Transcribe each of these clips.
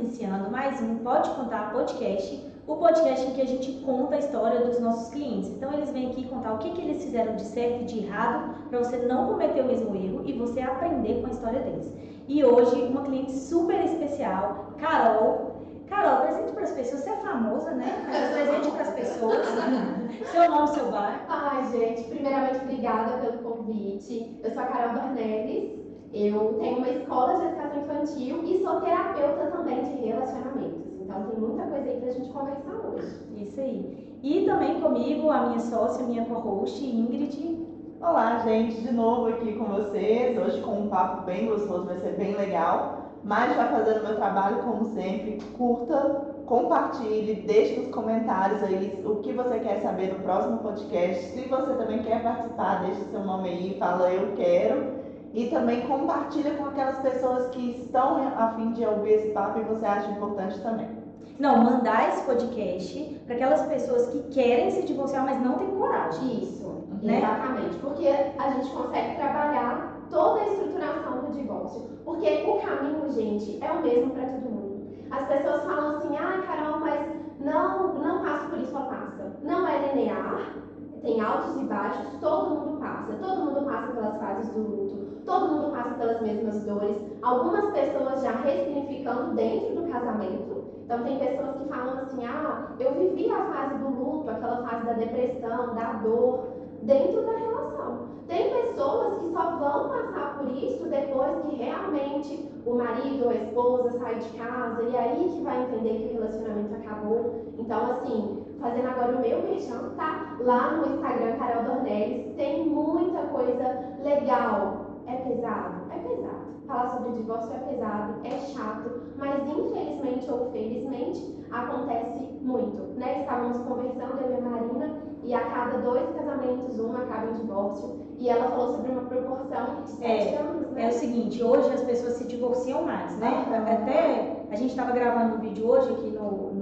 iniciando mais um Pode Contar Podcast, o podcast em que a gente conta a história dos nossos clientes. Então eles vêm aqui contar o que eles fizeram de certo e de errado, para você não cometer o mesmo erro e você aprender com a história deles. E hoje, uma cliente super especial, Carol. Carol, presente para as pessoas, você é famosa, né? Mas presente para as pessoas, seu nome, seu bar. Ai, gente, primeiramente, obrigada pelo convite. Eu sou a Carol Dornelles, eu tenho uma escola de educação infantil e sou terapeuta também de relacionamentos. Então, tem muita coisa aí pra gente conversar hoje. Isso aí. E também comigo, a minha sócia, minha co-host, Ingrid. Olá, gente, de novo aqui com vocês. Hoje com um papo bem gostoso, vai ser bem legal. Mas já fazendo meu trabalho, como sempre, curta, compartilhe, deixe nos comentários aí o que você quer saber no próximo podcast. Se você também quer participar, deixe seu nome aí, fala eu quero. E também compartilha com aquelas pessoas que estão a fim de ouvir esse papo e você acha importante também. Não, mandar esse podcast para aquelas pessoas que querem se divorciar, mas não têm coragem. Isso, né? Exatamente. Porque a gente consegue trabalhar toda a estruturação do divórcio. Porque o caminho, gente, é o mesmo para todo mundo. As pessoas falam assim, Carol, mas não passo por isso, só passa. Não é linear, tem altos e baixos, todo mundo passa pelas fases do luto, todo mundo passa pelas mesmas dores. Algumas pessoas já ressignificando dentro do casamento. Então tem pessoas que falam assim, eu vivi a fase do luto, aquela fase da depressão, da dor, dentro da relação. Tem pessoas que só vão passar por isso depois que realmente o marido ou a esposa sai de casa e aí que vai entender que o relacionamento acabou. Então, assim, fazendo agora o meu merchan, tá? Lá no Instagram, Carol Dornelles, tem muita coisa legal. É pesado? É pesado. Falar sobre divórcio é pesado, é chato, mas infelizmente ou felizmente acontece muito, né? Estávamos conversando, eu e a Marina, e a cada 2 casamentos, um acaba em divórcio. E ela falou sobre uma proporção de 7 anos, né? É o seguinte, hoje as pessoas se divorciam mais, né? Até a gente estava gravando um vídeo hoje aqui no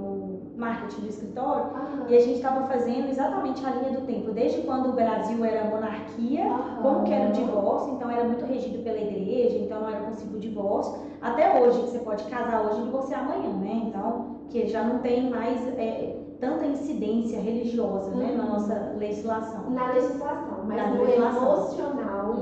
marketing do escritório, e a gente estava fazendo exatamente a linha do tempo, desde quando o Brasil era monarquia, como que era o divórcio, então era muito regido pela igreja, então não era possível o divórcio, até hoje, que você pode casar hoje e divorciar amanhã, né? Então, que já não tem mais tanta incidência religiosa, né, na nossa legislação. Na legislação, mas no emocional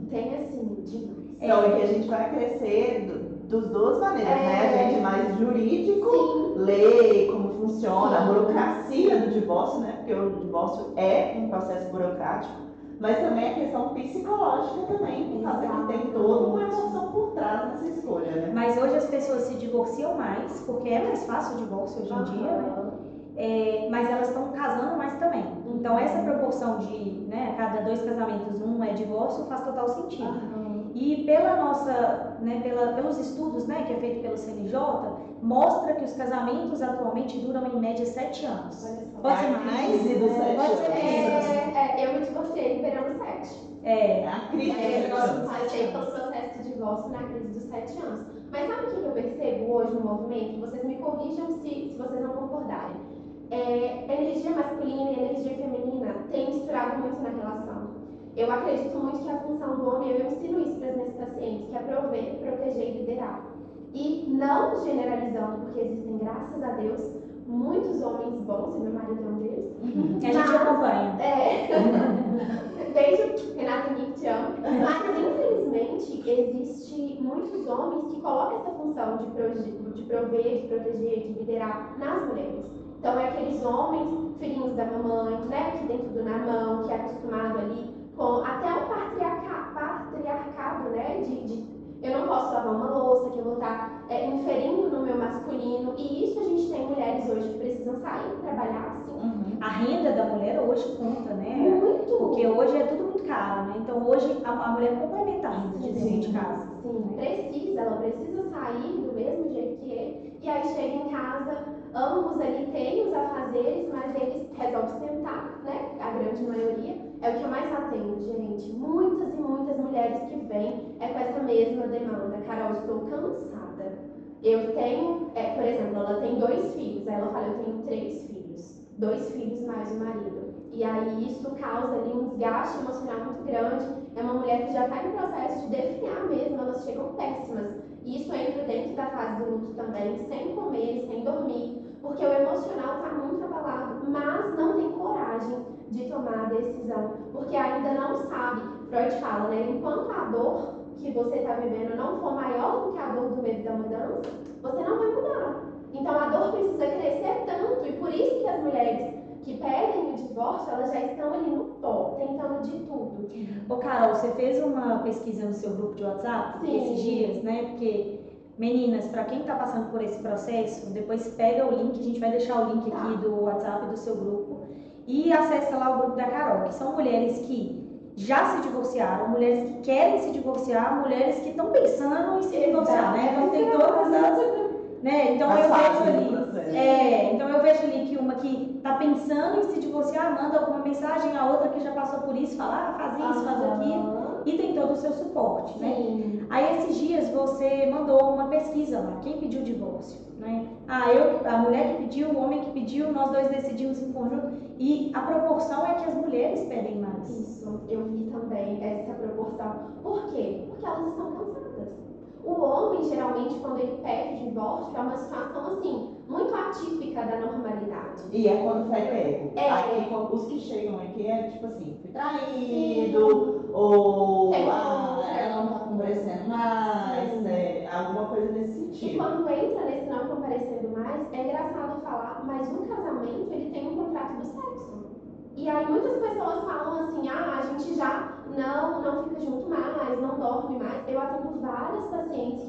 tem assim, demais. Então, é que a gente vai crescer das duas maneiras, né? A gente mais jurídico, lei, como funciona, a burocracia do divórcio, né? Porque o divórcio é um processo burocrático, mas também a questão psicológica também, por causa que tem toda uma emoção por trás nessa escolha, né? Mas hoje as pessoas se divorciam mais, porque é mais fácil o divórcio hoje em dia, né? Mas elas estão casando mais também. Então essa proporção de, né, a cada 2 casamentos um é divórcio faz total sentido. E pela nossa, né, pelos estudos, né, que é feito pelo CNJ, mostra que os casamentos atualmente duram em média 7 anos. Pode ser mais? Pode ser mais. Eu me divorciei esperando 7. A crise. Eu passei pelo processo de divórcio na crise dos 7 anos. Mas sabe o que eu percebo hoje no movimento? Vocês me corrijam se vocês não concordarem. Energia masculina e energia feminina tem misturado muito na relação. Eu acredito muito que a função do homem, eu ensino isso para as minhas pacientes, que é prover, proteger e liderar. E não generalizando, porque existem, graças a Deus, muitos homens bons, e meu marido é um deles. A gente acompanha. Beijo, Renata Henrique, te amo. Mas, infelizmente, existe muitos homens que colocam essa função de prover, de proteger, de liderar nas mulheres. Então, é aqueles homens, filhinhos da mamãe, né, que tem tudo na mão, que é acostumado ali com até um patriarcado, né, de eu não posso lavar uma louça, que eu vou estar inferindo no meu masculino. E isso a gente tem mulheres hoje que precisam sair trabalhar, assim. A renda da mulher hoje conta, né? Muito. Porque hoje é tudo muito caro, né? Então hoje a mulher complementa a renda de dentro de casa. Sim, ela precisa sair do mesmo jeito que ele. E aí chega em casa, ambos ali têm os afazeres, mas eles resolvem sentar, né? A grande maioria. É o que eu mais atendo, gente. Muitas e muitas mulheres que vêm com essa mesma demanda. Carol, estou cansada. Eu tenho, por exemplo, ela tem 2 filhos. Aí ela fala, eu tenho 3 filhos. 2 filhos mais o marido. E aí isso causa ali um desgaste emocional muito grande. É uma mulher que já está em processo de definhar mesmo, elas chegam péssimas. E isso entra dentro da fase fase do luto também, sem comer, sem dormir, porque o emocional está muito abalado, mas não tem coragem de tomar a decisão, porque ainda não sabe. Freud fala, né? Enquanto a dor que você está vivendo não for maior do que a dor do medo da mudança, você não vai mudar. Então a dor precisa crescer tanto, e por isso que as mulheres que pedem o divórcio, elas já estão ali no pó, tentando de tudo. Ô Carol, você fez uma pesquisa no seu grupo de WhatsApp esses dias, né? Porque, meninas, para quem está passando por esse processo, depois pega o link, a gente vai deixar o link aqui do WhatsApp do seu grupo e acessa lá o grupo da Carol, que são mulheres que já se divorciaram, mulheres que querem se divorciar, mulheres que estão pensando em se divorciar, né? Então tem todas as... Né? Então eu vejo ali, então eu vejo ali que uma que está pensando em se divorciar manda alguma mensagem, a outra que já passou por isso fala, faz isso, faz aquilo, e tem todo o seu suporte, né? Aí esses dias você mandou uma pesquisa lá, quem pediu o divórcio, né? A mulher que pediu, o homem que pediu, nós dois decidimos em conjunto, e a proporção é que as mulheres pedem mais. Isso, eu vi também essa proporção. Por quê? Porque elas estão cansadas. O homem, geralmente, quando ele pede o divórcio, é uma situação, assim, muito atípica da normalidade. E é quando fere o ego. Aqui, os que chegam aqui é tipo assim, fui traído, ou ela não tá comparecendo mais, né? Alguma coisa nesse sentido. E quando entra nesse não comparecendo mais, é engraçado falar, mas o casamento, ele tem um contrato do sexo. E aí muitas pessoas falam assim, a gente já não fica junto mais, não dorme mais. Eu atendo várias pacientes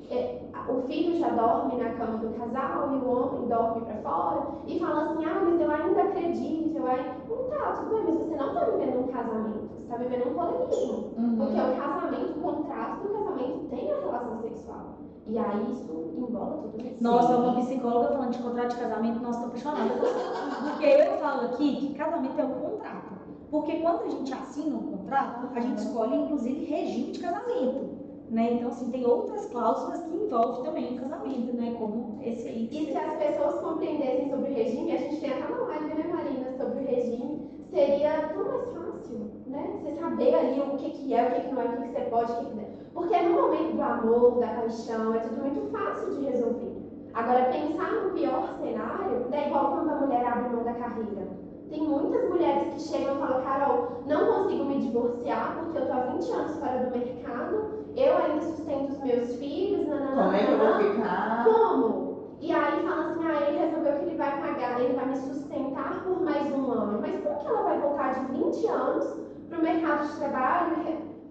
que assim, o filho já dorme na cama do casal e o homem dorme pra fora e fala assim, mas eu ainda acredito, tudo bem, mas você não tá vivendo um casamento, você tá vivendo um coleguismo. Porque o casamento, o contrato do casamento tem a relação sexual. E aí isso embola tudo isso. Nossa, uma psicóloga falando de contrato de casamento, nossa, tô apaixonada. Porque eu falo aqui que casamento é um contrato. Porque quando a gente assina um contrato, a gente escolhe inclusive regime de casamento, né? Então assim, tem outras cláusulas que envolvem também o casamento, né? Como esse aí. E se as pessoas compreendessem sobre o regime, a gente tem até uma live, né, Marina, sobre o regime, seria tão mais fácil, né? Você saber ali o que é, o que não é, o que você pode, o que não é. Porque no momento do amor, da paixão, é tudo muito fácil de resolver. Agora, pensar no pior cenário, é igual quando a mulher abre mão da carreira. Tem muitas mulheres que chegam e falam, Carol, não consigo me divorciar porque eu tô há 20 anos fora do mercado, eu ainda sustento os meus filhos, Como é que eu vou ficar? Como? E aí fala assim, ele resolveu que ele vai pagar, ele vai me sustentar por mais um ano. Mas como que ela vai voltar de 20 anos pro mercado de trabalho?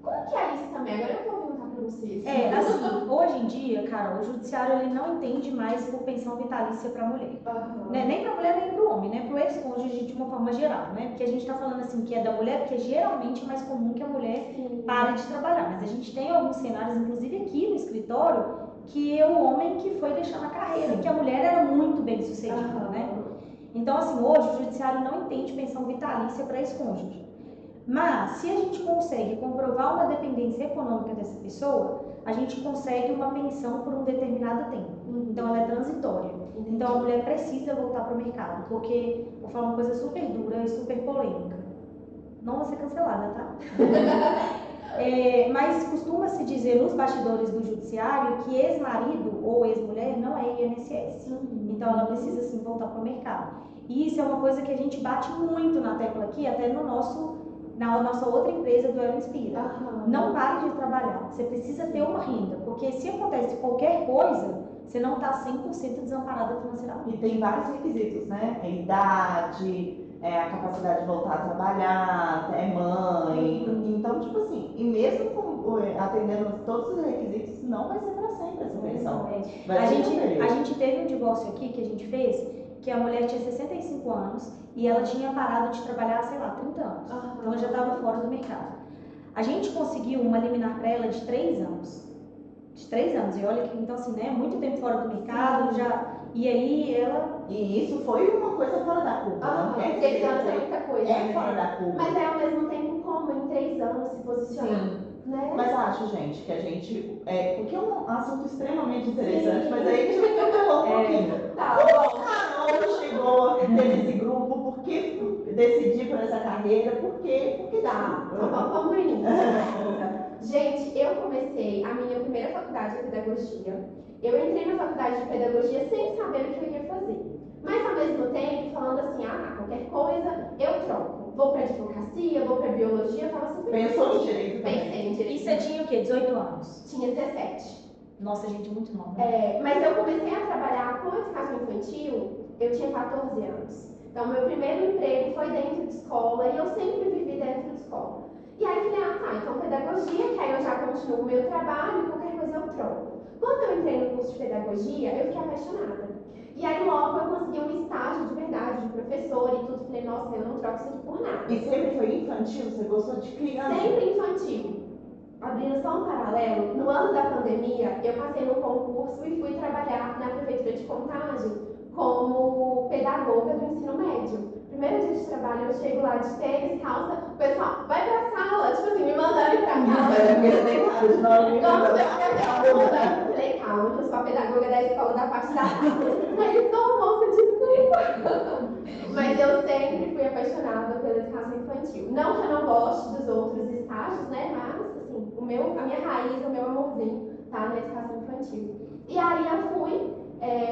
Como que é isso também? Agora eu vou perguntar pra vocês. Assim, hoje em dia, Carol, o judiciário ele não entende mais por pensão vitalícia para mulher. Né? Nem para mulher, nem para o homem, né? Para o ex-cônjuge de uma forma geral, né? Porque a gente está falando assim que é da mulher, porque geralmente é mais comum que a mulher pare de trabalhar. Mas a gente tem alguns cenários, inclusive aqui no escritório, que é o homem que foi deixando a carreira, que a mulher era muito bem sucedida, né? Então, assim, hoje o judiciário não entende pensão vitalícia para ex-cônjuge. Mas, se a gente consegue comprovar uma dependência econômica dessa pessoa, a gente consegue uma pensão por um determinado tempo. Então, ela é transitória. Então, a mulher precisa voltar para o mercado, porque, vou falar uma coisa super dura e super polêmica. Não vai ser cancelada, tá? Mas costuma-se dizer nos bastidores do judiciário que ex-marido ou ex-mulher não é INSS. Então, ela precisa, sim, voltar para o mercado. E isso é uma coisa que a gente bate muito na tecla aqui, até na nossa outra empresa do El Inspira. Não pare de trabalhar, você precisa ter uma renda, porque se acontece qualquer coisa, você não está 100% desamparada financeiramente. E tem vários requisitos, né? A idade, a capacidade de voltar a trabalhar, é mãe. Então, tipo assim, e mesmo atendendo todos os requisitos, não vai ser para sempre essa pensão. A gente teve um divórcio aqui que a gente fez, que a mulher tinha 65 anos e ela tinha parado de trabalhar, sei lá, 30 anos. Então ela já estava fora do mercado. A gente conseguiu uma liminar para ela de 3 anos. De 3 anos. E olha que, então assim, né, muito tempo fora do mercado, e aí ela... E isso foi uma coisa fora da curva. 3 anos é muita coisa. É fora da curva. Mas ao mesmo tempo como em 3 anos se posicionar. Sim. Né? Mas acho, gente, que a gente... porque é um assunto extremamente interessante, mas aí a gente vai falar um pouquinho. Como a Carol chegou, teve esse grupo, por que decidir por essa carreira, por que Vamos no início. Gente, eu comecei a minha primeira faculdade de pedagogia. Eu entrei na faculdade de pedagogia sem saber o que eu ia fazer. Mas ao mesmo tempo, falando assim, qualquer coisa, eu troco. Vou pra advocacia, vou pra biologia, eu tava super Pensou em direito também? Pensei em direito. E você tinha o quê? 18 anos? Tinha 17. Nossa, gente, muito nova. Né? Mas eu comecei a trabalhar com educação infantil, eu tinha 14 anos. Então, meu primeiro emprego foi dentro de escola e eu sempre vivi dentro de escola. E aí, falei, então pedagogia, que aí eu já continuo o meu trabalho, qualquer coisa eu troco. Quando eu entrei no curso de pedagogia, eu fiquei apaixonada. E aí, logo, eu consegui um estágio de verdade, de professora e tudo. Falei, nossa, eu não troco isso aqui por nada. E sempre foi infantil? Você gostou de criança? Sempre infantil. Abrindo só um paralelo, no ano da pandemia, eu passei no concurso e fui trabalhar na Prefeitura de Contagem como pedagoga do ensino médio. Primeiro dia de trabalho, eu chego lá de tênis, calça, o pessoal, vai pra sala, tipo assim, me mandaram ir pra casa. Falei, calma, que eu sou a pedagoga da escola da parte da tarde. Aí, sou moça, desculpa. Mas eu sempre fui apaixonada pela educação infantil. Não que eu não goste dos outros estágios, né, mas, assim, a minha raiz, o meu amorzinho tá na educação infantil. E aí eu fui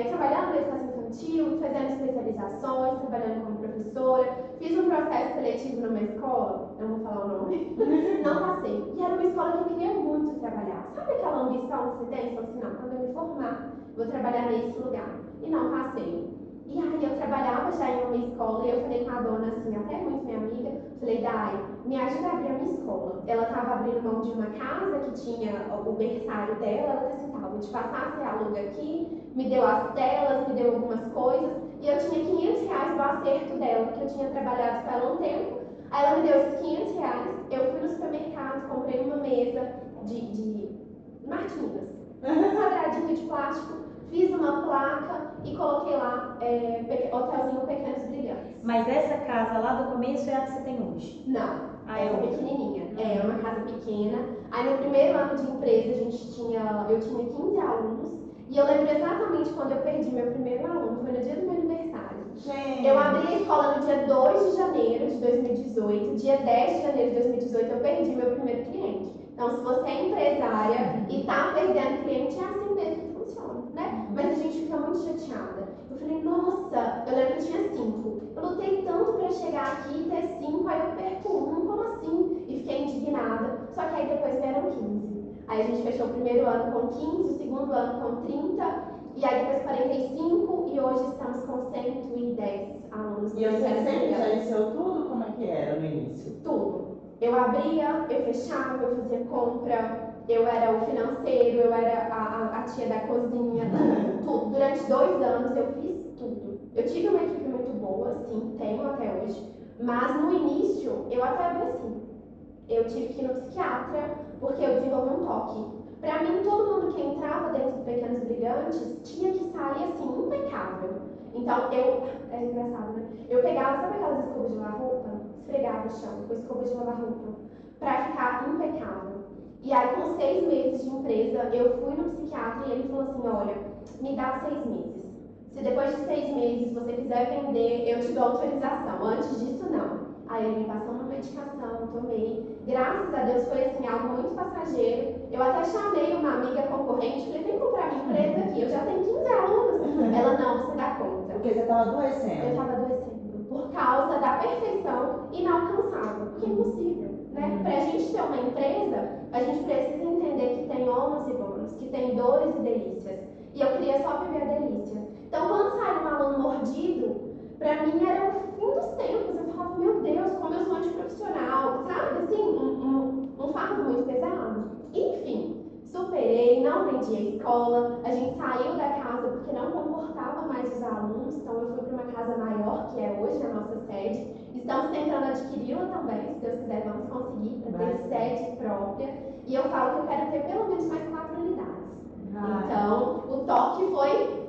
trabalhando na educação infantil, fazendo especializações, trabalhando como professora, fiz um processo seletivo numa escola, eu não vou falar o nome, não passei. E era uma escola que eu queria muito trabalhar. Sabe aquela ambição que você tem? Você fala assim, não, quando eu me formar, vou trabalhar nesse lugar. E não passei. E aí eu trabalhava já em uma escola e eu falei com a dona, assim, até muito minha amiga, falei, Dai, me ajuda a abrir a minha escola. Ela estava abrindo mão de uma casa que tinha o berçário dela, ela disse assim, vou te passar, você aluga aqui, me deu as telas, me deu algumas coisas, e eu tinha R$500 do acerto dela, porque eu tinha trabalhado com ela um tempo. Aí ela me deu esses R$500, eu fui no supermercado, comprei uma mesa de Martins, um quadradinho de plástico, fiz uma placa e coloquei lá Hotelzinho Pequenos Brilhantes. Mas essa casa lá do começo é a que você tem hoje? Não, essa pequenininha. É uma casa pequena. Aí no primeiro ano de empresa eu tinha 15 alunos. E eu lembro exatamente quando eu perdi meu primeiro aluno, foi no dia do meu aniversário. Gente. Eu abri a escola no dia 2 de janeiro de 2018. Dia 10 de janeiro de 2018 eu perdi meu primeiro cliente. Então, se você é empresária e tá perdendo cliente, é assim mesmo que funciona, né? Mas a gente fica muito chateada. Eu falei, nossa, eu lembro que eu tinha 5. Eu lutei tanto pra chegar aqui e ter 5, aí eu perco 1, como assim? E fiquei indignada. Só que aí depois vieram 15. Aí a gente fechou o primeiro ano com 15, o segundo ano com 30, e aí depois 45, e hoje estamos com 110 alunos. E você sempre gerenciou tudo? Como é que era no início? Tudo. Eu abria, eu fechava, eu fazia compra, eu era o financeiro, eu era a tia da cozinha, tudo. Durante 2 anos eu fiz tudo. Eu tive uma equipe muito boa, sim, tenho até hoje, mas no início eu até adoeci. Eu tive que ir no psiquiatra porque eu desenvolvi um toque. Pra mim, todo mundo que entrava dentro do Pequenos Brilhantes tinha que sair assim, impecável. Então, é engraçado, né? Eu pegava, sabe aquelas escovas de lavar roupa? Esfregava o chão com escova de lavar roupa pra ficar impecável. E aí, com 6 meses de empresa, eu fui no psiquiatra e ele falou assim, olha, me dá 6 meses. Se depois de 6 meses você quiser vender, eu te dou autorização. Antes disso, não. Aí ele me passou uma medicação, eu tomei. Graças a Deus foi assim, algo muito passageiro. Eu até chamei uma amiga concorrente, falei, vem comprar minha empresa aqui, eu já tenho 15 alunos. Ela, não, você dá conta. Porque você estava adoecendo. Eu estava adoecendo. Por causa da perfeição inalcançável. Porque é impossível, né? Pra gente ter uma empresa, a gente precisa entender que tem ônus e bônus, que tem dores e delícias. E eu queria só viver a delícia. Então, quando sai um aluno mordido, pra mim era o fim dos tempos. Eu falava, meu Deus, como eu sou antiprofissional, sabe? Assim, um fardo muito pesado. Enfim, superei, não vendi a escola, a gente saiu da casa porque não comportava mais os alunos, então eu fui para uma casa maior, que é hoje a nossa sede. Estamos tentando adquiri-la também, se Deus quiser, vamos conseguir, para ter sede própria. E eu falo que eu quero ter pelo menos mais 4 unidades. Então, o toque foi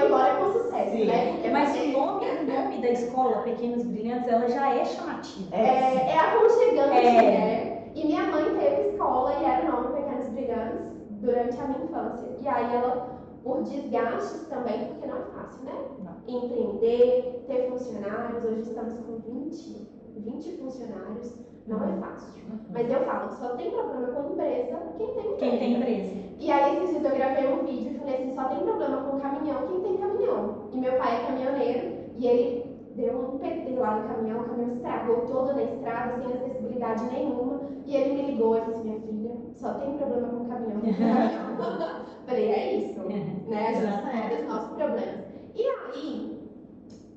embora com sucesso, sim, né? Porque mas o nome da escola, Pequenos Brilhantes, ela já é chamativa. É aconchegante, né? E minha mãe teve escola e era o nome Pequenos Brilhantes durante a minha infância. E aí ela, por desgastes também, porque não é fácil, né? Não. Empreender, ter funcionários, hoje estamos com 20 20 funcionários, não é fácil. Mas eu falo, só tem problema com empresa quem tem empresa. Quem tem empresa. E aí, esses dias eu gravei um vídeo e falei assim, só tem problema com caminhão quem tem caminhão. E meu pai é caminhoneiro e ele deu um PT lá no caminhão, o caminhão estragou todo na estrada, sem acessibilidade nenhuma. E ele me ligou e falou assim, minha filha, só tem problema com caminhão. Falei, é isso, né? A gente sabe os nossos problemas. E aí,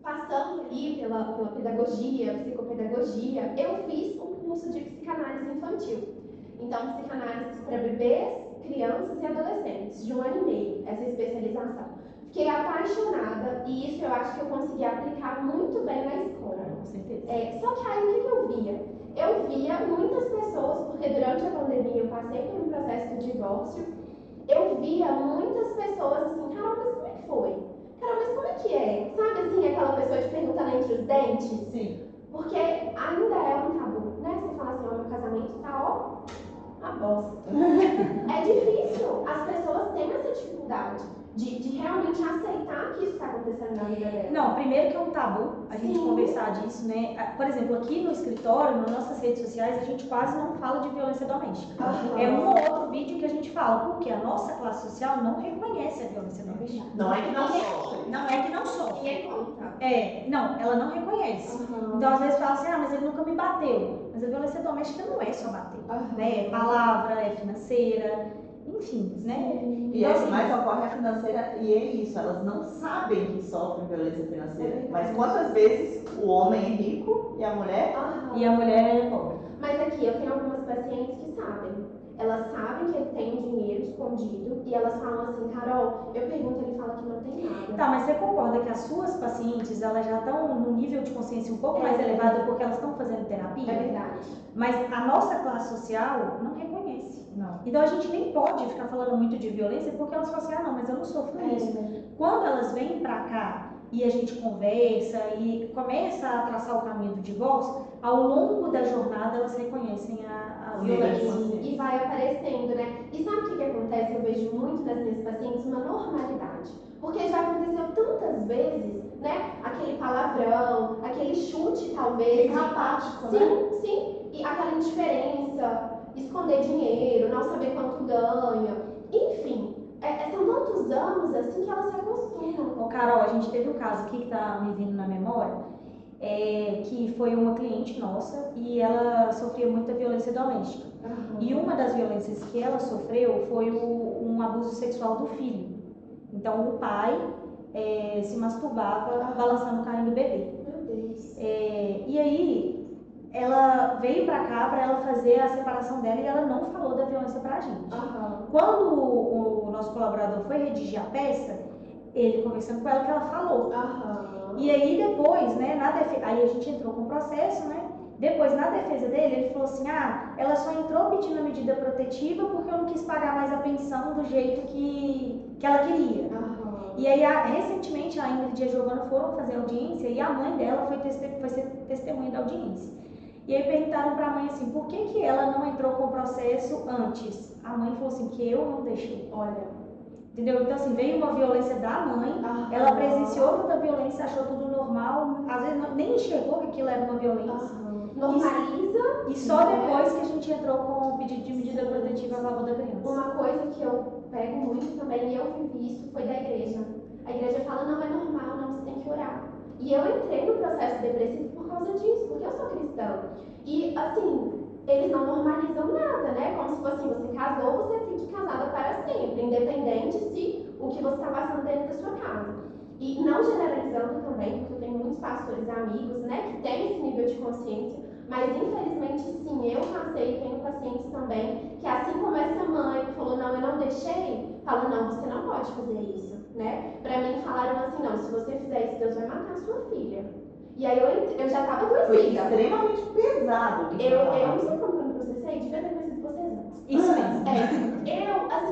passando ali pela pedagogia, psicopedagogia, eu fiz um curso de psicanálise infantil. Então, psicanálise para bebês, crianças e adolescentes, de 1 ano e meio, essa especialização. Fiquei apaixonada e isso eu acho que eu consegui aplicar muito bem na escola. Com certeza. Só que aí o que eu via? Eu via muitas pessoas, porque durante a pandemia eu passei por um processo de divórcio, eu via muitas pessoas assim, Carol, mas como é que foi? Carol, mas como é que é? Sabe assim, aquela pessoa te perguntando entre os dentes? Sim. Porque ainda é um tabu, né? Você fala assim, ó, meu casamento tá, ó, a bosta. É difícil, as pessoas têm essa dificuldade de realmente aceitar que isso está acontecendo na vida dela. Não, primeiro que é um tabu a gente Sim. conversar disso, né? Por exemplo, aqui no escritório, nas nossas redes sociais, a gente quase não fala de violência doméstica. É um ou outro vídeo que a gente fala, porque a nossa classe social não reconhece a violência doméstica. Não é que não sofre. Não é que não sofre. Ninguém conta. Não, ela não reconhece. Então, às vezes fala assim, mas ele nunca me bateu. Mas a violência doméstica não é só bater, né? É palavra, é financeira, enfim, né? E Então, é que assim, mais ocorre a financeira, e é isso, elas não sabem que sofrem violência financeira. Mas quantas vezes o homem é rico e a mulher? E a mulher é pobre. Mas aqui eu tenho algumas pacientes que sabem. Elas sabem que ele tem um dinheiro escondido e elas falam assim, Carol, eu pergunto, ele fala que não tem nada. Tá, mas você concorda que as suas pacientes, elas já estão no nível de consciência um pouco mais elevado porque elas estão fazendo terapia? É verdade. Mas a nossa classe social não reconhece. Não. Então a gente nem pode ficar falando muito de violência porque elas falam assim, não, mas eu não sofro isso. Quando elas vêm pra cá e a gente conversa e começa a traçar o caminho do divórcio, ao longo da jornada elas reconhecem a violência. E vai aparecendo, né? E sabe o que acontece? Eu vejo muito nas minhas pacientes uma normalidade. Porque já aconteceu tantas vezes, né? Aquele palavrão, aquele chute, talvez. Fica apático, né? Sim, sim. E aquela indiferença, esconder dinheiro, não saber quanto ganha. Enfim, são tantos anos assim que elas se acostumam. Ô Carol, a gente teve um caso aqui que tá me vindo na memória, que foi uma cliente nossa e ela sofria muita violência doméstica. E uma das violências que ela sofreu foi um abuso sexual do filho. Então o pai se masturbava balançando o carrinho do bebê. Meu Deus. E aí ela veio pra cá pra ela fazer a separação dela e ela não falou da violência pra gente. Quando o nosso colaborador foi redigir a peça, ele conversando com ela que ela falou. E aí depois, né, aí a gente entrou com o processo, né? Depois, na defesa dele, ele falou assim, ela só entrou pedindo a medida protetiva porque eu não quis pagar mais a pensão do jeito que ela queria. E aí, recentemente, a Ingrid e a Giovana foram fazer audiência e a mãe dela foi ser testemunha da audiência. E aí perguntaram pra mãe assim, por que ela não entrou com o processo antes? A mãe falou assim, que eu não deixei. Olha. Entendeu? Então, assim, veio uma violência da mãe, ela presenciou toda a violência, achou tudo normal, às vezes nem enxergou que aquilo era uma violência. Normaliza. E só depois que a gente entrou com o pedido de medida protetiva a favor da criança. Uma coisa que eu pego muito também, e eu vivi isso, foi da igreja. A igreja fala, não, é normal, não, você tem que orar. E eu entrei no processo depressivo por causa disso, porque eu sou cristã. E, assim, eles não normalizam nada, né? Como se fosse assim, você casou, você fique casada para sempre, independente se o que você está passando dentro da sua casa. E não generalizando também, porque eu tenho muitos pastores amigos, né, que têm esse nível de consciência, mas infelizmente sim, eu passei e tenho pacientes também, que assim como essa mãe que falou, não, eu não deixei, fala, não, você não pode fazer isso, né? Pra mim falaram assim, não, se você fizer isso, Deus vai matar a sua filha. E aí eu já tava Foi adoecida. extremamente pesado. Eu não sei como eu não processei, devia ter conhecido vocês antes. Isso mesmo.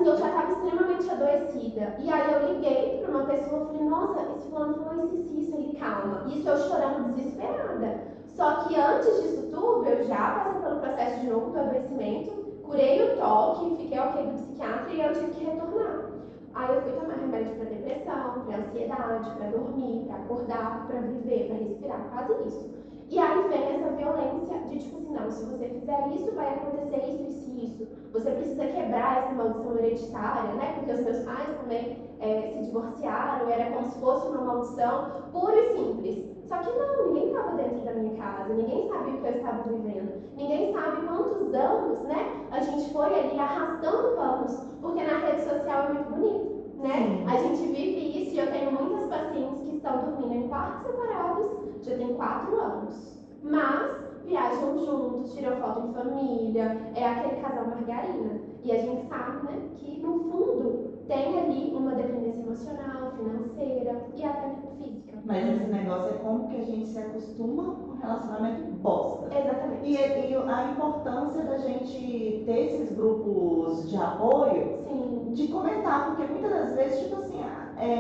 Eu já estava extremamente adoecida. E aí eu liguei para uma pessoa e falei, nossa, esse fulano falou isso. Ele, calma. Isso eu chorando desesperada. Só que antes disso tudo, eu já passei pelo processo de novo do adoecimento, curei o toque, fiquei ok do psiquiatra e eu tive que retornar. Aí eu fui tomar remédio para depressão, para ansiedade, para dormir, para acordar, para viver, para respirar, quase isso. E aí vem essa violência de tipo assim, não, se você fizer isso, vai acontecer isso e isso. Você precisa quebrar essa maldição hereditária, né? Porque os meus pais também se divorciaram, era como se fosse uma maldição pura e simples. Só que não, ninguém estava dentro da minha casa, ninguém sabia o que eu estava vivendo, ninguém sabe quantos anos, né, a gente foi ali arrastando panos, porque na rede social é muito bonito, né? A gente vive isso e eu tenho muitas pacientes que estão dormindo em quartos separados, já tem 4 anos, mas viajam juntos, tiram foto em família, é aquele casal margarina. E a gente sabe, né, que no fundo tem ali uma dependência emocional, financeira e até física. Mas esse negócio é como que a gente se acostuma com um relacionamento bosta. Exatamente. E a importância da gente ter esses grupos de apoio, Sim. de comentar, porque muitas das vezes, tipo assim,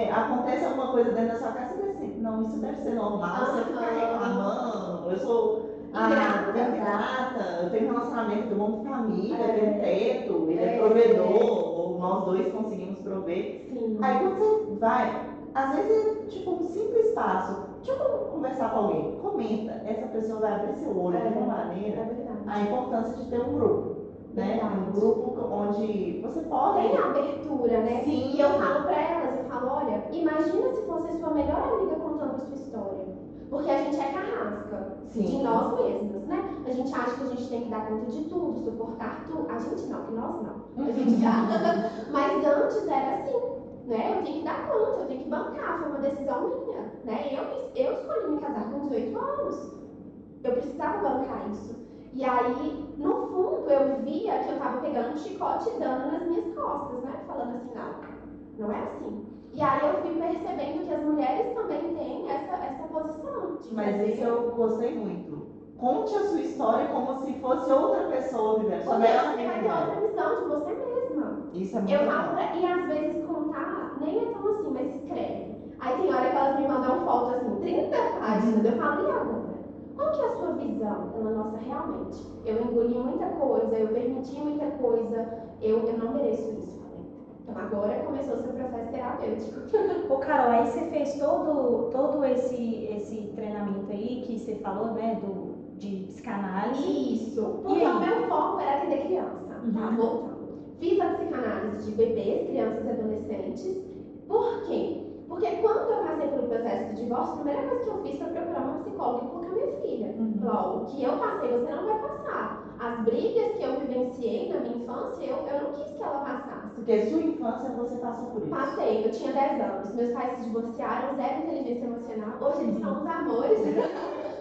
acontece alguma coisa dentro da sua casa e você assim, não, isso deve ser normal, você fica reclamando, eu sou ingrata, eu tenho um relacionamento, eu monto família, eu tenho teto, ele é provedor, ou nós dois conseguimos prover. Sim. Aí quando você vai, às vezes é tipo um simples passo, deixa eu conversar com alguém, comenta, essa pessoa vai abrir seu olho de uma maneira, a importância de ter um grupo, né? Um grupo onde você pode... Tem a abertura, né? Sim. E eu falo pra elas, eu falo, olha, imagina se fosse sua melhor amiga contando a sua história. Porque a gente é carrasca de nós mesmas, né? A gente acha que a gente tem que dar conta de tudo, suportar tudo. A gente não, que nós não. A gente já... Mas antes era assim, né? Eu tenho que dar conta, eu tenho que bancar, foi uma decisão minha, né? Eu escolhi me casar com 18 anos. Eu precisava bancar isso. E aí, no fundo, eu via que eu tava pegando um chicote e dando nas minhas costas, né? Falando assim, não é assim. E aí eu fui percebendo que as mulheres também têm essa posição. Mas isso eu gostei muito. Conte a sua história como se fosse outra pessoa vivendo. Você vai ter outra visão de você mesma. Isso é muito legal. E às vezes contar nem é tão assim, mas escreve. Aí tem hora que elas me mandam foto assim, 30 páginas. Eu falo, e agora? Qual que é a sua visão pela nossa realmente? Eu engoli muita coisa, eu permiti muita coisa, eu não mereço isso. Então agora começou o seu processo terapêutico. Ô Carol, aí você fez todo esse treinamento aí que você falou, né, de psicanálise. Isso, porque o meu foco era atender criança, tá? Voltando. Fiz a psicanálise de bebês, crianças e adolescentes. Por quê? Porque quando eu passei pelo processo de divórcio, a primeira coisa que eu fiz foi procurar uma psicóloga e colocar minha filha. Falou, o que eu passei, você não vai passar. As brigas que eu vivenciei na minha infância, eu não quis que ela passasse. Porque sua infância você passou por isso. Passei, eu tinha 10 anos. Meus pais se divorciaram, zero inteligência emocional. Hoje eles são uns amores.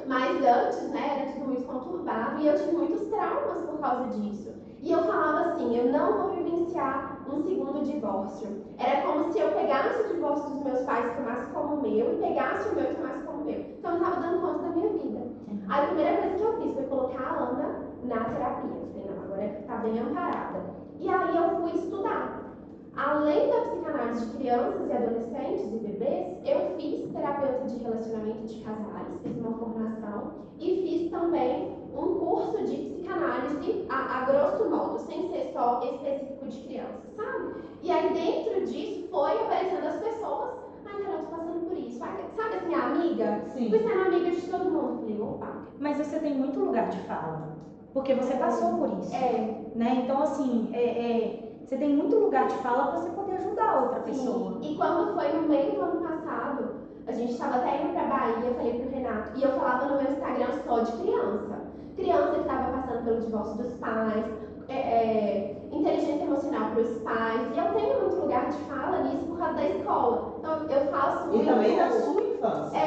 Mas antes, né, era tudo muito conturbado. E eu tive muitos traumas por causa disso. E eu falava assim, eu não vou vivenciar um segundo divórcio. Era como se eu pegasse o divórcio dos meus pais, tomasse como meu, e pegasse o meu e tomasse como meu. Então eu estava dando conta da minha vida. A primeira coisa que eu fiz foi colocar a Ana na terapia. Eu falei, não, agora está bem amparada. E aí eu fui estudar. Além da psicanálise de crianças e adolescentes e bebês, eu fiz terapeuta de relacionamento de casais, fiz uma formação e fiz também um curso de psicanálise a grosso modo, sem ser só específico de crianças, sabe? E aí dentro disso foi aparecendo as pessoas, ai, Carol, tô passando por isso, ai, sabe assim, a amiga? Sim. Fui sendo amiga de todo mundo, falei, opa. Mas você tem muito lugar de fala, porque você passou por isso, né? Então assim, você tem muito lugar de fala para você poder ajudar a outra pessoa. Sim. E quando foi no meio do ano passado, a gente estava até indo pra Bahia, eu falei pro Renato, e eu falava no meu Instagram só de criança. Criança que estava passando pelo divórcio dos pais, inteligência emocional para os pais. E eu tenho muito lugar de fala nisso por causa da escola. Então eu faço muito... E também da sua infância.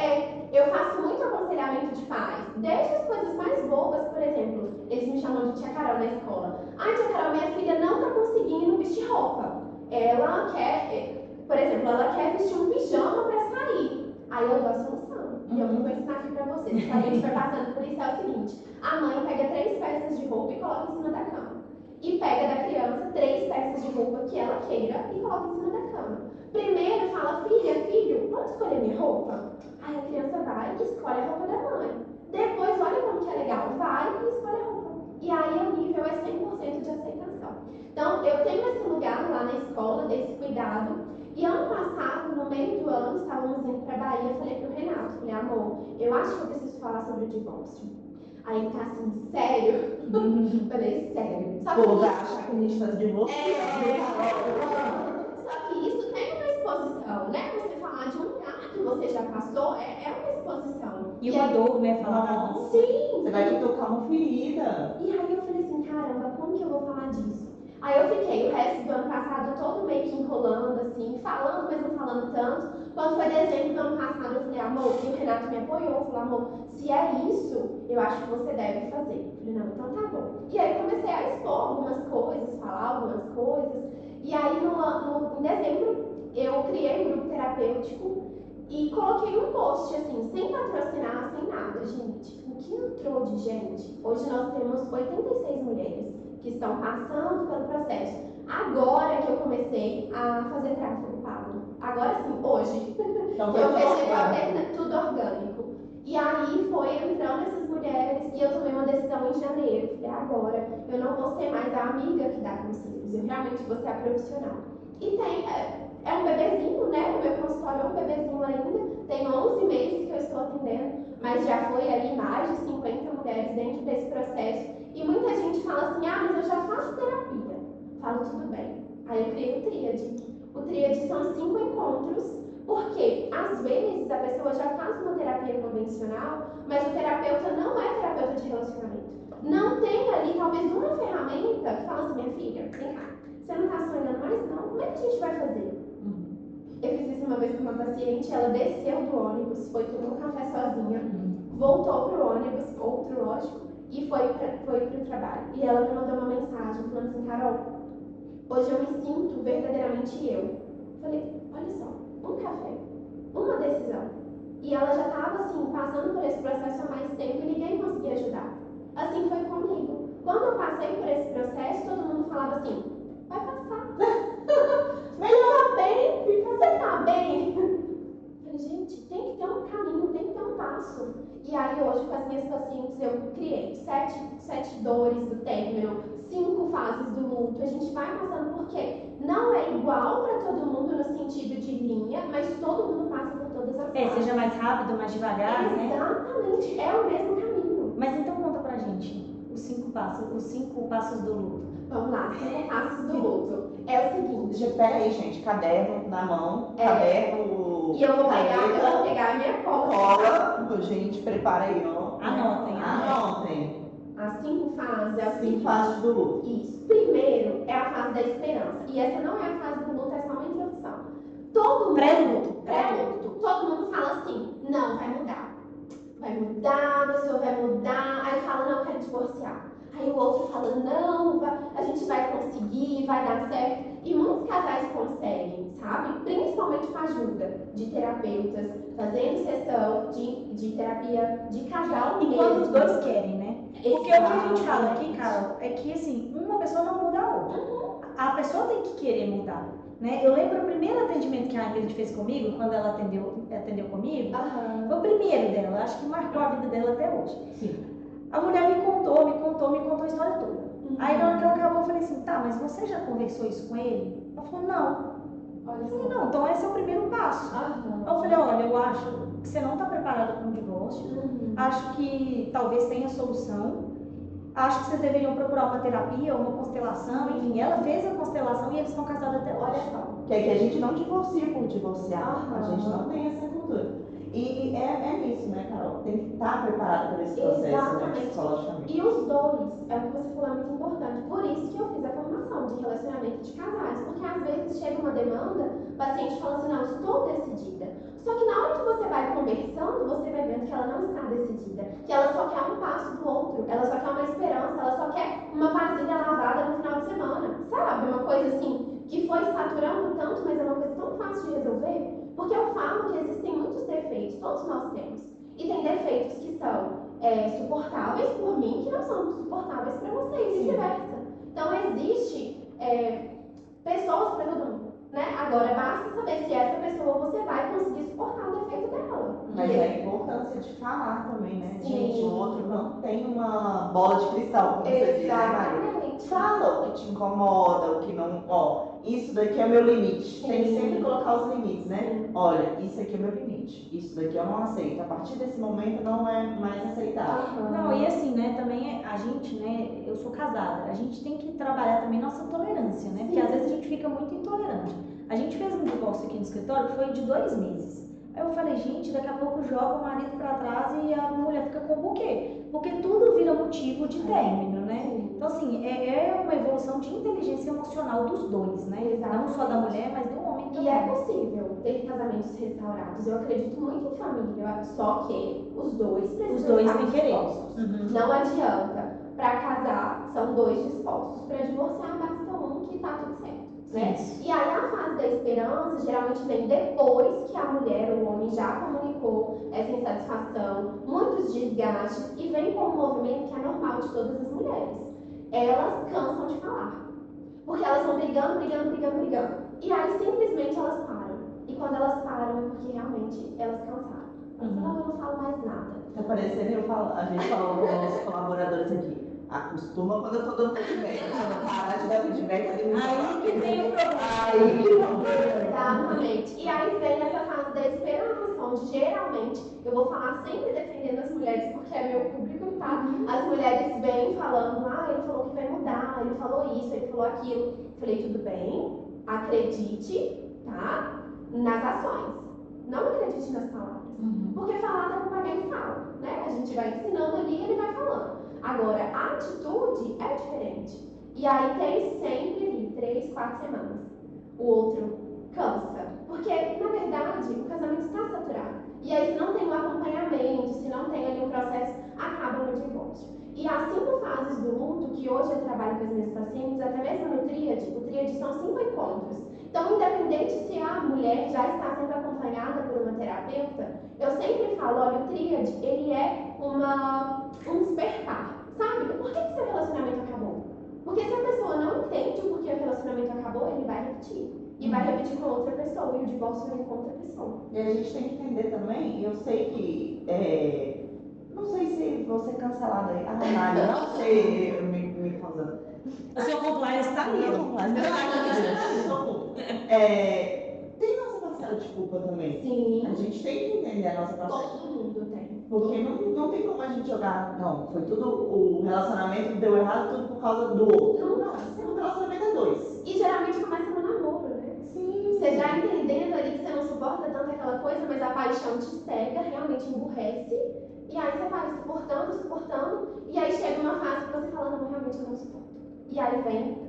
Eu faço muito aconselhamento de pais. Desde as coisas mais bobas, por exemplo, eles me chamam de tia Carol na escola. Ai, tia Carol, minha filha não tá conseguindo vestir roupa. Ela quer, por exemplo, ela quer vestir um pijama para sair. Aí eu dou a solução. E eu vou ensinar aqui pra vocês. Se a gente vai passando por isso, é o seguinte: a mãe pega 3 peças de roupa e coloca em cima da cama. E pega da criança 3 peças de roupa que ela queira e coloca em cima da cama. Primeiro fala, filho, vamos escolher minha roupa? Aí a criança vai e escolhe a roupa da mãe. Depois, olha como que é legal, vai e escolhe a roupa. E aí o nível é 100% de aceitação. Então, eu tenho esse lugar lá na escola, desse cuidado. E ano passado, no meio do ano, estávamos indo pra Bahia, eu falei pro Renato, falei, amor, eu acho que eu preciso falar sobre o divórcio. Aí ele tá assim, sério? Falei, sério. Só que Pô, vai achar que a gente tá se divorciando. Só que isso tem uma exposição, né? Você falar de um lugar que você já passou é uma exposição. E uma dor, né? Falar, Falar, sim. você vai te tocar uma ferida. E aí eu falei assim, caramba, como que eu vou falar disso? Aí eu fiquei o resto do ano passado todo meio que enrolando, assim, falando, mas não falando tanto. Quando foi dezembro do ano passado, eu falei, amor, e o Renato me apoiou, falou, amor, se é isso, eu acho que você deve fazer. Eu falei, não, então tá bom. E aí eu comecei a expor algumas coisas, falar algumas coisas. E aí em dezembro eu criei um grupo terapêutico e coloquei um post, assim, sem patrocinar, sem nada, gente. O que entrou de gente? Hoje nós temos 86 mulheres que estão passando pelo processo. Agora que eu comecei a fazer tráfego pago. Agora sim, hoje. Então, Eu fechei tudo orgânico. E aí foi entrando essas mulheres e eu tomei uma decisão em janeiro. Falei, agora eu não vou ser mais a amiga que dá conselhos, eu realmente vou ser a profissional. E é um bebezinho, né? O meu consultório é um bebezinho ainda. Tem 11 meses que eu estou atendendo, mas já foi ali mais de 50 mulheres dentro desse processo. E muita gente fala assim, ah, mas eu já faço terapia. Falo, tudo bem. Aí eu criei o Tríade. O Tríade são 5 encontros, porque às vezes a pessoa já faz uma terapia convencional, mas o terapeuta não é terapeuta de relacionamento. Não tem ali talvez uma ferramenta que fala assim, minha filha, vem cá, você não está sonhando mais não? Como é que a gente vai fazer? Eu fiz isso uma vez com uma paciente, ela desceu do ônibus, foi tomar um café sozinha, voltou pro ônibus, outro lógico, e foi pro trabalho. E ela me mandou uma mensagem falando assim, Carol, hoje eu me sinto verdadeiramente eu. Falei, olha só, um café, uma decisão. E ela já estava assim, passando por esse processo há mais tempo e ninguém conseguia ajudar. Assim foi comigo. Quando eu passei por esse processo, todo mundo falava assim, vai passar. Melhor bem, você tá bem? Falei, gente, tem que ter um caminho, tem que ter um passo. E aí hoje com as minhas pacientes eu criei 7 dores do término, 5 fases do luto. A gente vai passando porque não é igual para todo mundo no sentido de linha, mas todo mundo passa por todas as fases. seja mais rápido, mais devagar, né? Exatamente, é o mesmo caminho. Mas então conta pra gente os 5 passos do luto. Vamos lá, 5 passos do luto. É o seguinte. Pera aí, gente, caderno na mão, caderno. E eu vou pegar a minha cola. Gente, prepara aí, ó. Anotem. As 5 fases. As 5 fases do luto. Isso. Primeiro é a fase da esperança. E essa não é a fase do luto, é só uma introdução. Todo mundo. Pré-luto. Todo mundo fala assim: não, vai mudar. Vai mudar, a pessoa vai mudar. Aí fala: não, quero divorciar. Aí o outro fala: não, a gente vai conseguir, vai dar certo. E muitos casais conseguem, sabe? Principalmente com a ajuda de terapeutas, fazendo sessão de terapia de casal E mesmo. quando os dois querem, né? Porque o que a gente fala aqui, Carol, é que assim, uma pessoa não muda a outra. A pessoa tem que querer mudar. Né? Eu lembro o primeiro atendimento que a Ingrid fez comigo, quando ela atendeu comigo, foi o primeiro dela, acho que marcou a vida dela até hoje. Sim. A mulher me contou a história toda. Aí na hora que ela acabou, eu falei assim, tá, mas você já conversou isso com ele? Ela falou, não. Eu falei, não, então esse é o primeiro passo. Eu falei, olha, eu acho que você não está preparada para um divórcio, acho que talvez tenha solução, acho que vocês deveriam procurar uma terapia, uma constelação, enfim, ela fez a constelação e eles estão casados até hoje. Olha só. Que é que a gente não divorcia por divorciar, a gente não tem essa cultura. E é isso, né, Carol? Tem que estar preparado para esse processo, né, psicologicamente. E os dois, é o que você falou, é muito importante. Por isso que eu fiz a formação de relacionamento de casais. Porque às vezes chega uma demanda, o paciente fala assim, não, eu estou decidida. Só que na hora que você vai conversando, você vai vendo que ela não está decidida. Que ela só quer um passo do outro, ela só quer uma esperança, ela só quer uma vasilha lavada no final de semana. Sabe? Uma coisa assim, que foi saturando tanto, mas é uma coisa tão fácil de resolver. Porque eu falo que existem muitos defeitos, todos nós temos. E tem defeitos que são suportáveis por mim, que não são suportáveis para você e vice-versa. Então existe pessoas para todo mundo, né? Agora basta saber se essa pessoa você vai conseguir suportar o defeito dela. Mas é a importância de falar também, né? Gente, o outro não tem uma bola de cristal, como você diz, né, Maria? Exatamente. Fala o que te incomoda, o que não. Ó, isso daqui é meu limite. Tem que sempre colocar os limites, né? Olha, isso aqui é meu limite. Isso daqui eu não aceito. A partir desse momento não é mais aceitável. Não, e assim, né, também a gente, né, eu sou casada, a gente tem que trabalhar também nossa tolerância, né? Porque às vezes a gente fica muito intolerante. A gente fez um divórcio aqui no escritório que foi de 2 meses. Aí eu falei, gente, daqui a pouco joga o marido pra trás e a mulher fica com o buquê. Porque tudo vira motivo de término, né? Então, assim, é uma evolução de inteligência emocional dos dois, né? Não só da mulher, mas do homem também. E é possível ter casamentos restaurados. Eu acredito muito em família, só que os dois precisam Os dois estar têm que querer. dispostos. Não adianta. Para casar, são 2 dispostos. Para divorciar, basta um que tá tudo certo. Né? E aí a fase da esperança geralmente vem depois que a mulher ou o homem já comunicou essa insatisfação, muitos desgastes, e vem com um movimento que é normal de todas as mulheres. Elas cansam de falar. Porque elas vão brigando. E aí simplesmente elas param. E quando elas param é porque realmente elas cansaram. Não, eu não falo mais nada. Tá parecendo a gente falou com os colaboradores aqui. Acostuma quando eu tô dando feedback. Quando parar de dar feedback, aí que tem o problema. Aí que não. Exatamente. E aí vem essa fase da esperança, onde geralmente, eu vou falar sempre defendendo as mulheres, porque é meu público, tá? As mulheres vêm falando, ele falou que vai mudar, ele falou isso, ele falou aquilo. Falei, tudo bem, acredite, tá? Nas ações. Não acredite nas palavras. Porque falar tá com papel e fala, né? A gente vai ensinando ali e ele vai falando. Agora, a atitude é diferente. E aí tem sempre ali 3, 4 semanas. O outro cansa. Porque, na verdade, o casamento está saturado. E aí, se não tem um acompanhamento, se não tem ali um processo, acaba no divórcio. E as 5 fases do luto, que hoje eu trabalho com as minhas pacientes, até mesmo no Tríade, o Tríade são 5 encontros. Então, independente se a mulher já está sendo acompanhada por uma terapeuta, eu sempre falo, olha, o Tríade, ele é um despertar. Sabe? Por que seu relacionamento acabou? Porque se a pessoa não entende o porquê o relacionamento acabou, ele vai repetir. E vai repetir com outra pessoa, e o divórcio vem com outra pessoa. E a gente tem que entender também, eu sei que, não sei se vou ser cancelada aí, Mário, não sei, me causando. O seu compliance está ali. Tem nossa parcela de culpa também. Sim. A gente tem que entender a nossa parcela. Todo mundo tem. Porque não tem como a gente jogar, não, foi tudo, o relacionamento deu errado tudo por causa do outro. Não, o relacionamento é 2. E geralmente começa no namoro, né? Sim. Você já entendendo ali que você não suporta tanto aquela coisa, mas a paixão te cega, realmente emburrece. E aí você vai suportando, e aí chega uma fase que você fala, não, realmente eu não suporto. E aí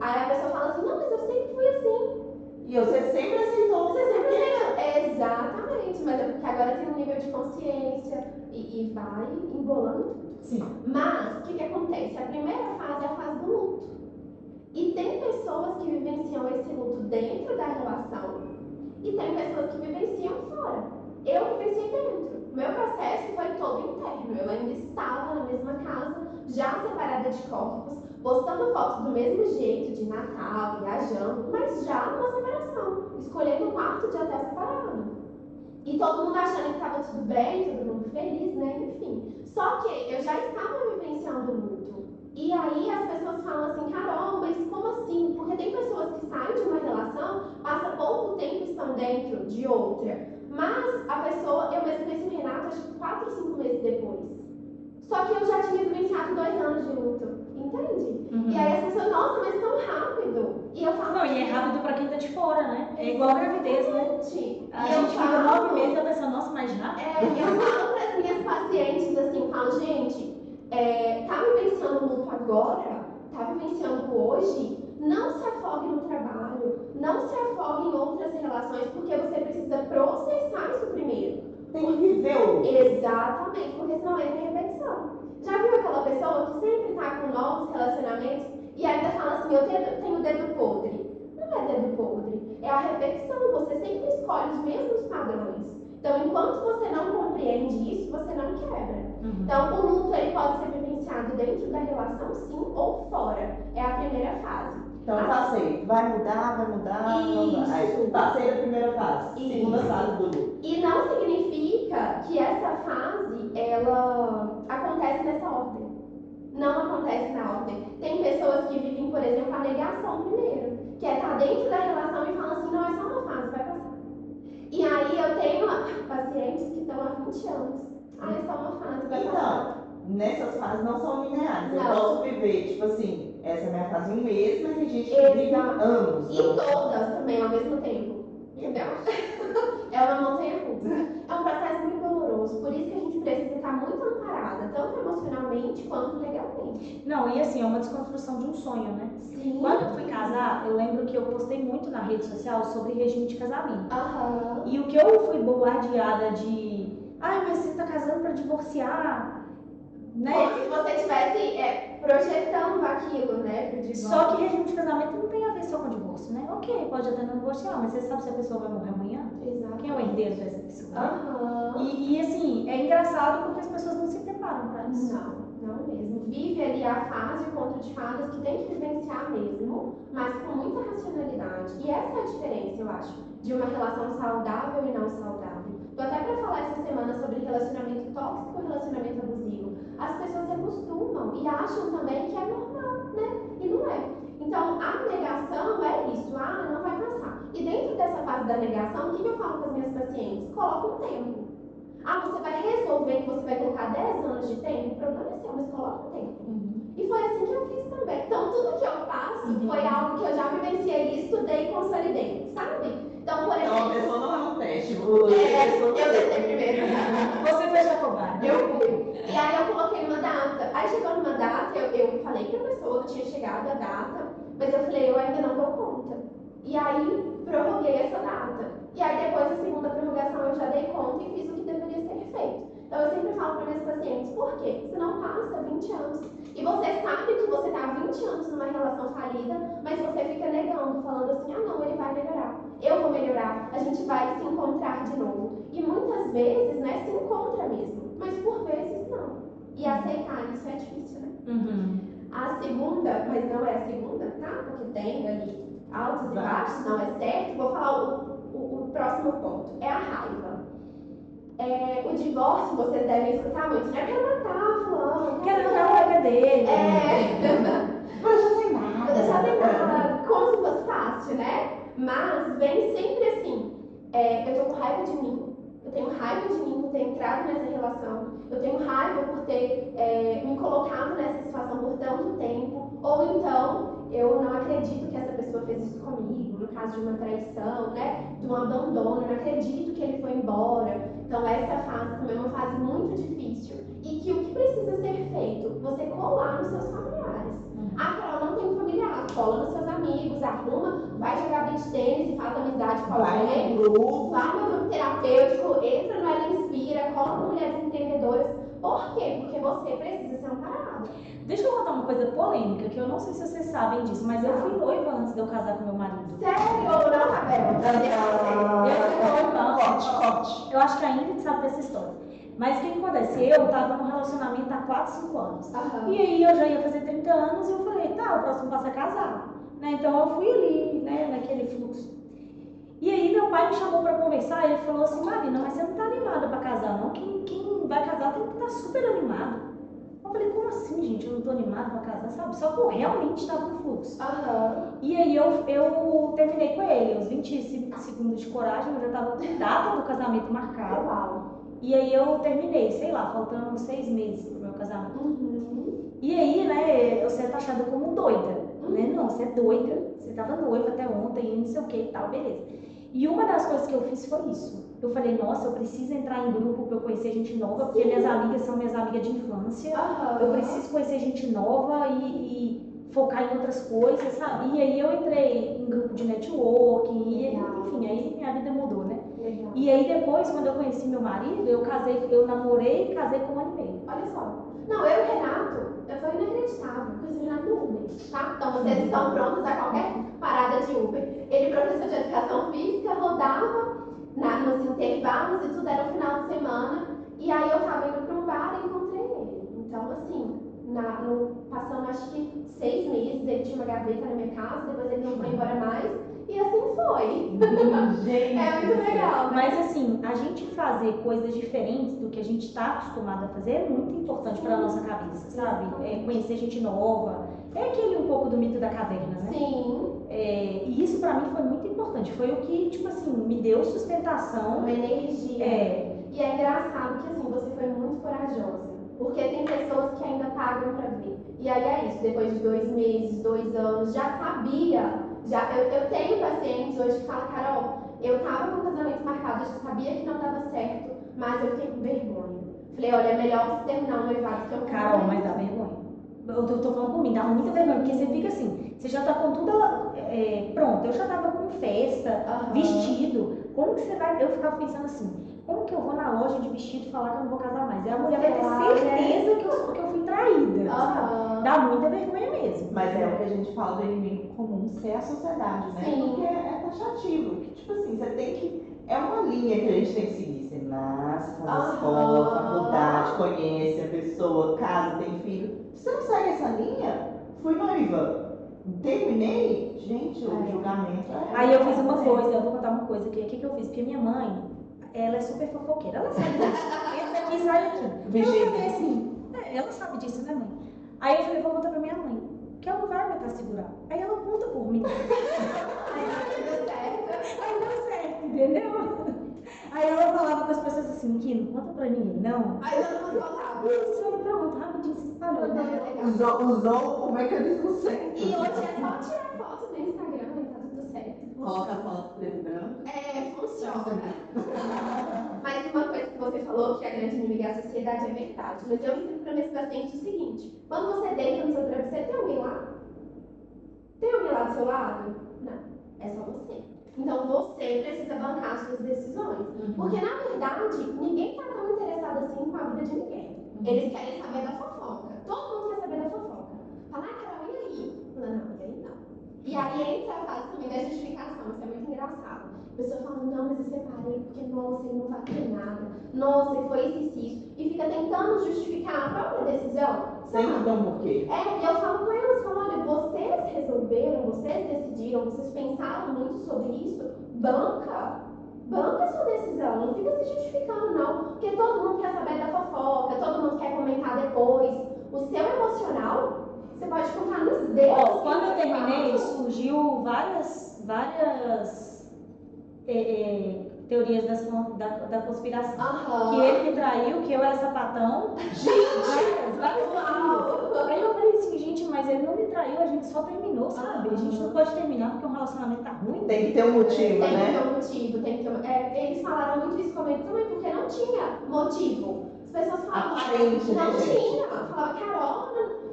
a pessoa fala assim, não, mas eu sempre fui assim. E você sempre aceitou. Você sempre aceitou. Exatamente, mas é porque agora tem um nível de consciência e vai embolando tudo. Sim. Mas, o que acontece? A primeira fase é a fase do luto. E tem pessoas que vivenciam esse luto dentro da relação e tem pessoas que vivenciam fora. Eu vivenciei dentro. Meu processo foi todo interno. Eu ainda estava na mesma casa, já separada de corpos, postando fotos do mesmo jeito, de Natal, viajando, mas já numa separação, escolhendo um quarto de hotel separado. E todo mundo achando que estava tudo bem, todo mundo feliz, né? Enfim. Só que eu já estava vivenciando o luto. E aí as pessoas falam assim, Carol, mas como assim? Porque tem pessoas que saem de uma relação, passam pouco tempo e estão dentro de outra. Mas a pessoa, eu mesmo conheci o Renato, acho que 4 ou 5 meses depois. Só que eu já tinha vivenciado 2 anos de luto, entende? E aí as pessoas, nossa, mas tão rápido. E eu falo... Não, e é rápido pra quem tá de fora, né? É igual a gravidez, né? A gente fica 9 meses e a pessoa, nossa, mais rápido. Eu falo pras minhas pacientes assim, falo, gente, tá vivenciando o luto agora, tá vivenciando hoje, não se afogue no trabalho, não se afogue em outras relações, porque você precisa processar isso primeiro. Tem que viver o luto. Exatamente, porque senão entra em repetição. Já viu aquela pessoa que sempre tá com novos relacionamentos e ainda fala assim, eu tenho dedo podre? Não é dedo podre, é a repetição, você sempre escolhe os mesmos padrões. Então, enquanto você não compreende isso, você não quebra. Então, o luto ele pode ser vivenciado dentro da relação, sim, ou fora. É a primeira fase. Então, eu passei. Vai mudar, não vai. Aí, passei a primeira fase. Isso. Segunda fase do luto. E não significa que essa fase, ela acontece nessa ordem. Não acontece na ordem. Tem pessoas que vivem, por aceitação primeiro, que é estar dentro da relação e falar assim, não, é só uma fase, vai passar. E aí eu tenho pacientes que estão há 20 anos. Ah, é só uma fase, vai passar. Nessas fases não são lineares. Eu Não. posso viver, tipo assim, essa é a minha fase em um mês, mas tem gente que vive anos. E todas também ao mesmo tempo. Entendeu? É uma montanha russa. É um processo muito doloroso. Por isso que a gente precisa estar muito amparada, tanto emocionalmente quanto legalmente. Não, e assim, é uma desconstrução de um sonho, né? Sim. Quando eu fui casar, eu lembro que eu postei muito na rede social sobre regime de casamento. Aham. E o que eu fui bombardeada de... Ai, mas você tá casando pra divorciar, né? Como se você estivesse projetando aquilo, né, pro divórcio. Só que regime de casamento não tem a ver só com divórcio, né? Ok, pode até não divorciar, mas você sabe se a pessoa vai morrer amanhã? Exato. Quem é o herdeiro dessa pessoa? Né? Aham. E assim, é engraçado porque as pessoas não se preparam pra isso. Não mesmo. Vive ali a fase de conto de fadas que tem que vivenciar mesmo, mas com muita racionalidade. E essa é a diferença, eu acho, de uma relação saudável e não saudável. Tô até pra falar essa semana sobre relacionamento tóxico e relacionamento abusivo. As pessoas se acostumam e acham também que é normal, né? E não é. Então, a negação é isso. Ah, não vai passar. E dentro dessa fase da negação, o que eu falo com as minhas pacientes? Coloca um tempo. Ah, você vai resolver que você vai colocar 10 anos de tempo? O problema é seu, mas coloca um tempo. E foi assim que eu fiz também. Então, tudo que eu faço foi algo que eu já vivenciei, estudei e consolidei, sabe? Então, por exemplo... Então, a pessoa não é um teste. eu testei primeiro. Você foi Jacobada. Eu fui. E aí eu coloquei uma data. Aí chegou numa data, eu falei pra pessoa que tinha chegado a data, mas eu falei, eu ainda não dou conta. E aí prorroguei essa data. E aí depois da segunda prorrogação eu já dei conta e fiz o que deveria ser feito. Então eu sempre falo para minhas pacientes, por quê? Você não passa 20 anos. E você sabe que você está há 20 anos numa relação falida, mas você fica negando, falando assim, ah não, ele vai melhorar. Eu vou melhorar, a gente vai se encontrar de novo. E muitas vezes, né, se encontra mesmo. Mas por vezes não. E aceitar isso é difícil, né? A segunda, mas não é a segunda, tá? Porque tem ali altos e baixos, não é certo. Vou falar o próximo ponto. É a raiva. O divórcio, vocês devem escutar muito, né? Quero matar fulano. Quero matar o bebê dele. Vou deixar sem nada. Vou deixar sem nada. Como se fosse fácil, né? Mas vem sempre assim. Eu tô com raiva de mim. Eu tenho raiva de mim por ter entrado nessa relação. Eu tenho raiva por ter me colocado nessa situação por tanto tempo. Ou então, eu não acredito que essa pessoa fez isso comigo, no caso de uma traição, né? De um abandono, eu não acredito que ele foi embora. Então, essa fase também é uma fase muito difícil. E que o que precisa ser feito? Você colar nos seus familiares. Ah, Carol, não tem familiar. Cola nos seus amigos, arruma, vai jogar beach tênis e faz amizade com alguém. Vai no grupo terapêutico, entra no Ela Inspira, cola com mulheres empreendedoras. Por quê? Porque você precisa ser amparado. Deixa eu contar uma coisa polêmica, que eu não sei se vocês sabem disso, mas eu fui noiva antes de eu casar com meu marido. Sério ou não, Rabel? Eu fui noiva antes. Corte. Eu acho que a Ingrid sabe dessa história. Mas o que acontece? Eu tava num relacionamento há 4, 5 anos. E aí eu já ia fazer 30 anos e eu falei, tá, o próximo passo é casar. Né? Então eu fui ali, né, naquele fluxo. E aí meu pai me chamou pra conversar e ele falou assim, Marina, mas você não tá animada pra casar não? Quem vai casar tem que estar super animado. Eu falei, como assim, gente? Eu não tô animada pra casar, sabe? Só que eu realmente estava no fluxo. E aí eu terminei com ele, uns 25 segundos de coragem, eu já tava com data do casamento marcado. E aí eu terminei, sei lá, faltando 6 meses pro meu casamento. E aí, né, você é taxada como doida, né? Não, você é doida, você tava noiva até ontem, não sei o que e tal, beleza. E uma das coisas que eu fiz foi isso. Eu falei, nossa, eu preciso entrar em grupo pra eu conhecer gente nova, porque minhas amigas são minhas amigas de infância. Eu preciso conhecer gente nova e focar em outras coisas, sabe? E aí eu entrei em grupo de networking, e enfim, aí minha vida mudou, né? E aí depois, quando eu conheci meu marido, eu namorei e casei com 1 ano e meio. Olha só. Não, eu e o Renato, foi inacreditável. Conheci o Renato no Uber, tá? Então vocês estão prontos a qualquer parada de Uber. Ele, professor de educação física, rodava nos intervalos e tudo, era no final de semana. E aí eu tava indo pra um bar e encontrei ele. Então, assim, passando acho que 6 meses, ele tinha uma gaveta na minha casa, depois ele não foi embora mais. E assim foi. Gente, É muito legal, né? Mas assim, a gente fazer coisas diferentes do que a gente está acostumado a fazer é muito importante para nossa cabeça, sabe? Conhecer gente nova. É aquele um pouco do mito da caverna, né? Sim. E isso para mim foi muito importante. Foi o que, tipo assim, me deu sustentação. Uma energia. E é engraçado que assim, você foi muito corajosa. Porque tem pessoas que ainda pagam pra ver. E aí é isso, depois de 2 meses, 2 anos, já sabia. Eu tenho pacientes hoje que falam, Carol, eu tava com o casamento marcado, eu já sabia que não dava certo, mas eu fiquei com vergonha. Falei, olha, é melhor você terminar o noivado que eu Carol, mas dá vergonha. Eu tô falando por mim, dá muita vergonha, porque você fica assim, você já tá com tudo pronto, eu já tava com festa, vestido, como que você vai, eu ficava pensando assim, como que eu vou na loja de vestido falar que eu não vou casar mais? E a mulher vai ter certeza que eu fui traída, sabe? Dá muita vergonha mesmo. Mas é o que a gente fala do inimigo comum ser a sociedade, né? Sim. Porque é taxativo, que tipo assim, você tem que, é uma linha que a gente tem que seguir, você nasce, faz escola, faculdade, conhece a pessoa, casa, tem filho. Se você não segue essa linha, fui noiva, terminei, gente, o julgamento Aí eu fiz uma coisa, eu vou contar uma coisa aqui, o que eu fiz? Porque minha mãe, ela é super fofoqueira, ela sabe disso. Entra aqui, sai aqui. Eu falei assim, ela sabe disso, né, mãe? Aí eu falei, vou contar pra minha mãe, que ela não vai aguentar segurar. Aí ela conta por mim. Aí deu certo, entendeu? Aí ela falava com as pessoas assim, que não conta pra ninguém, não. Aí todo mundo falava. Isso, aí pronto, rapidinho se espalhou, né? Usou o mecanismo certo. E hoje é só tirar foto no Instagram e tá tudo certo. Coloca a foto preto e branco. Funciona. Mas uma coisa que você falou, que a grande inimiga da sociedade, é verdade. Mas eu ensino para meus pacientes o seguinte: quando você deita no seu travesseiro, tem alguém lá? Tem alguém lá do seu lado? Não. É só você. Então você precisa bancar as suas decisões. Porque na verdade, ninguém está tão interessado assim com a vida de ninguém. Eles querem saber da fofoca. Todo mundo quer saber da fofoca. Fala, Carol, e aí? Fala, não, e aí não. E aí entra a fase também da justificação, isso é muito engraçado. A pessoa fala, não, mas eu separei porque, nossa, ele não vai ter nada. Nossa, foi isso. E fica tentando justificar a própria decisão. Sempre dá um porquê. E eu falo com elas, olha, vocês resolveram, vocês decidiram, vocês pensaram muito sobre isso, banca a sua decisão, não fica se justificando não, porque todo mundo quer saber da fofoca, todo mundo quer comentar depois. O seu emocional, você pode contar nos dedos. Quando eu terminei, surgiu várias teorias da conspiração. Que ele me traiu, que eu era sapatão. Várias. Aí eu falei assim, gente, mas ele não me traiu, a gente só terminou, sabe? A gente não pode terminar porque um relacionamento tá ruim. Tem que ter um motivo, Tem né? que ter um motivo, tem que ter eles falaram muito isso comigo também, porque não tinha motivo. As pessoas falavam, aparente, né, não gente? tinha. Falava, Carol,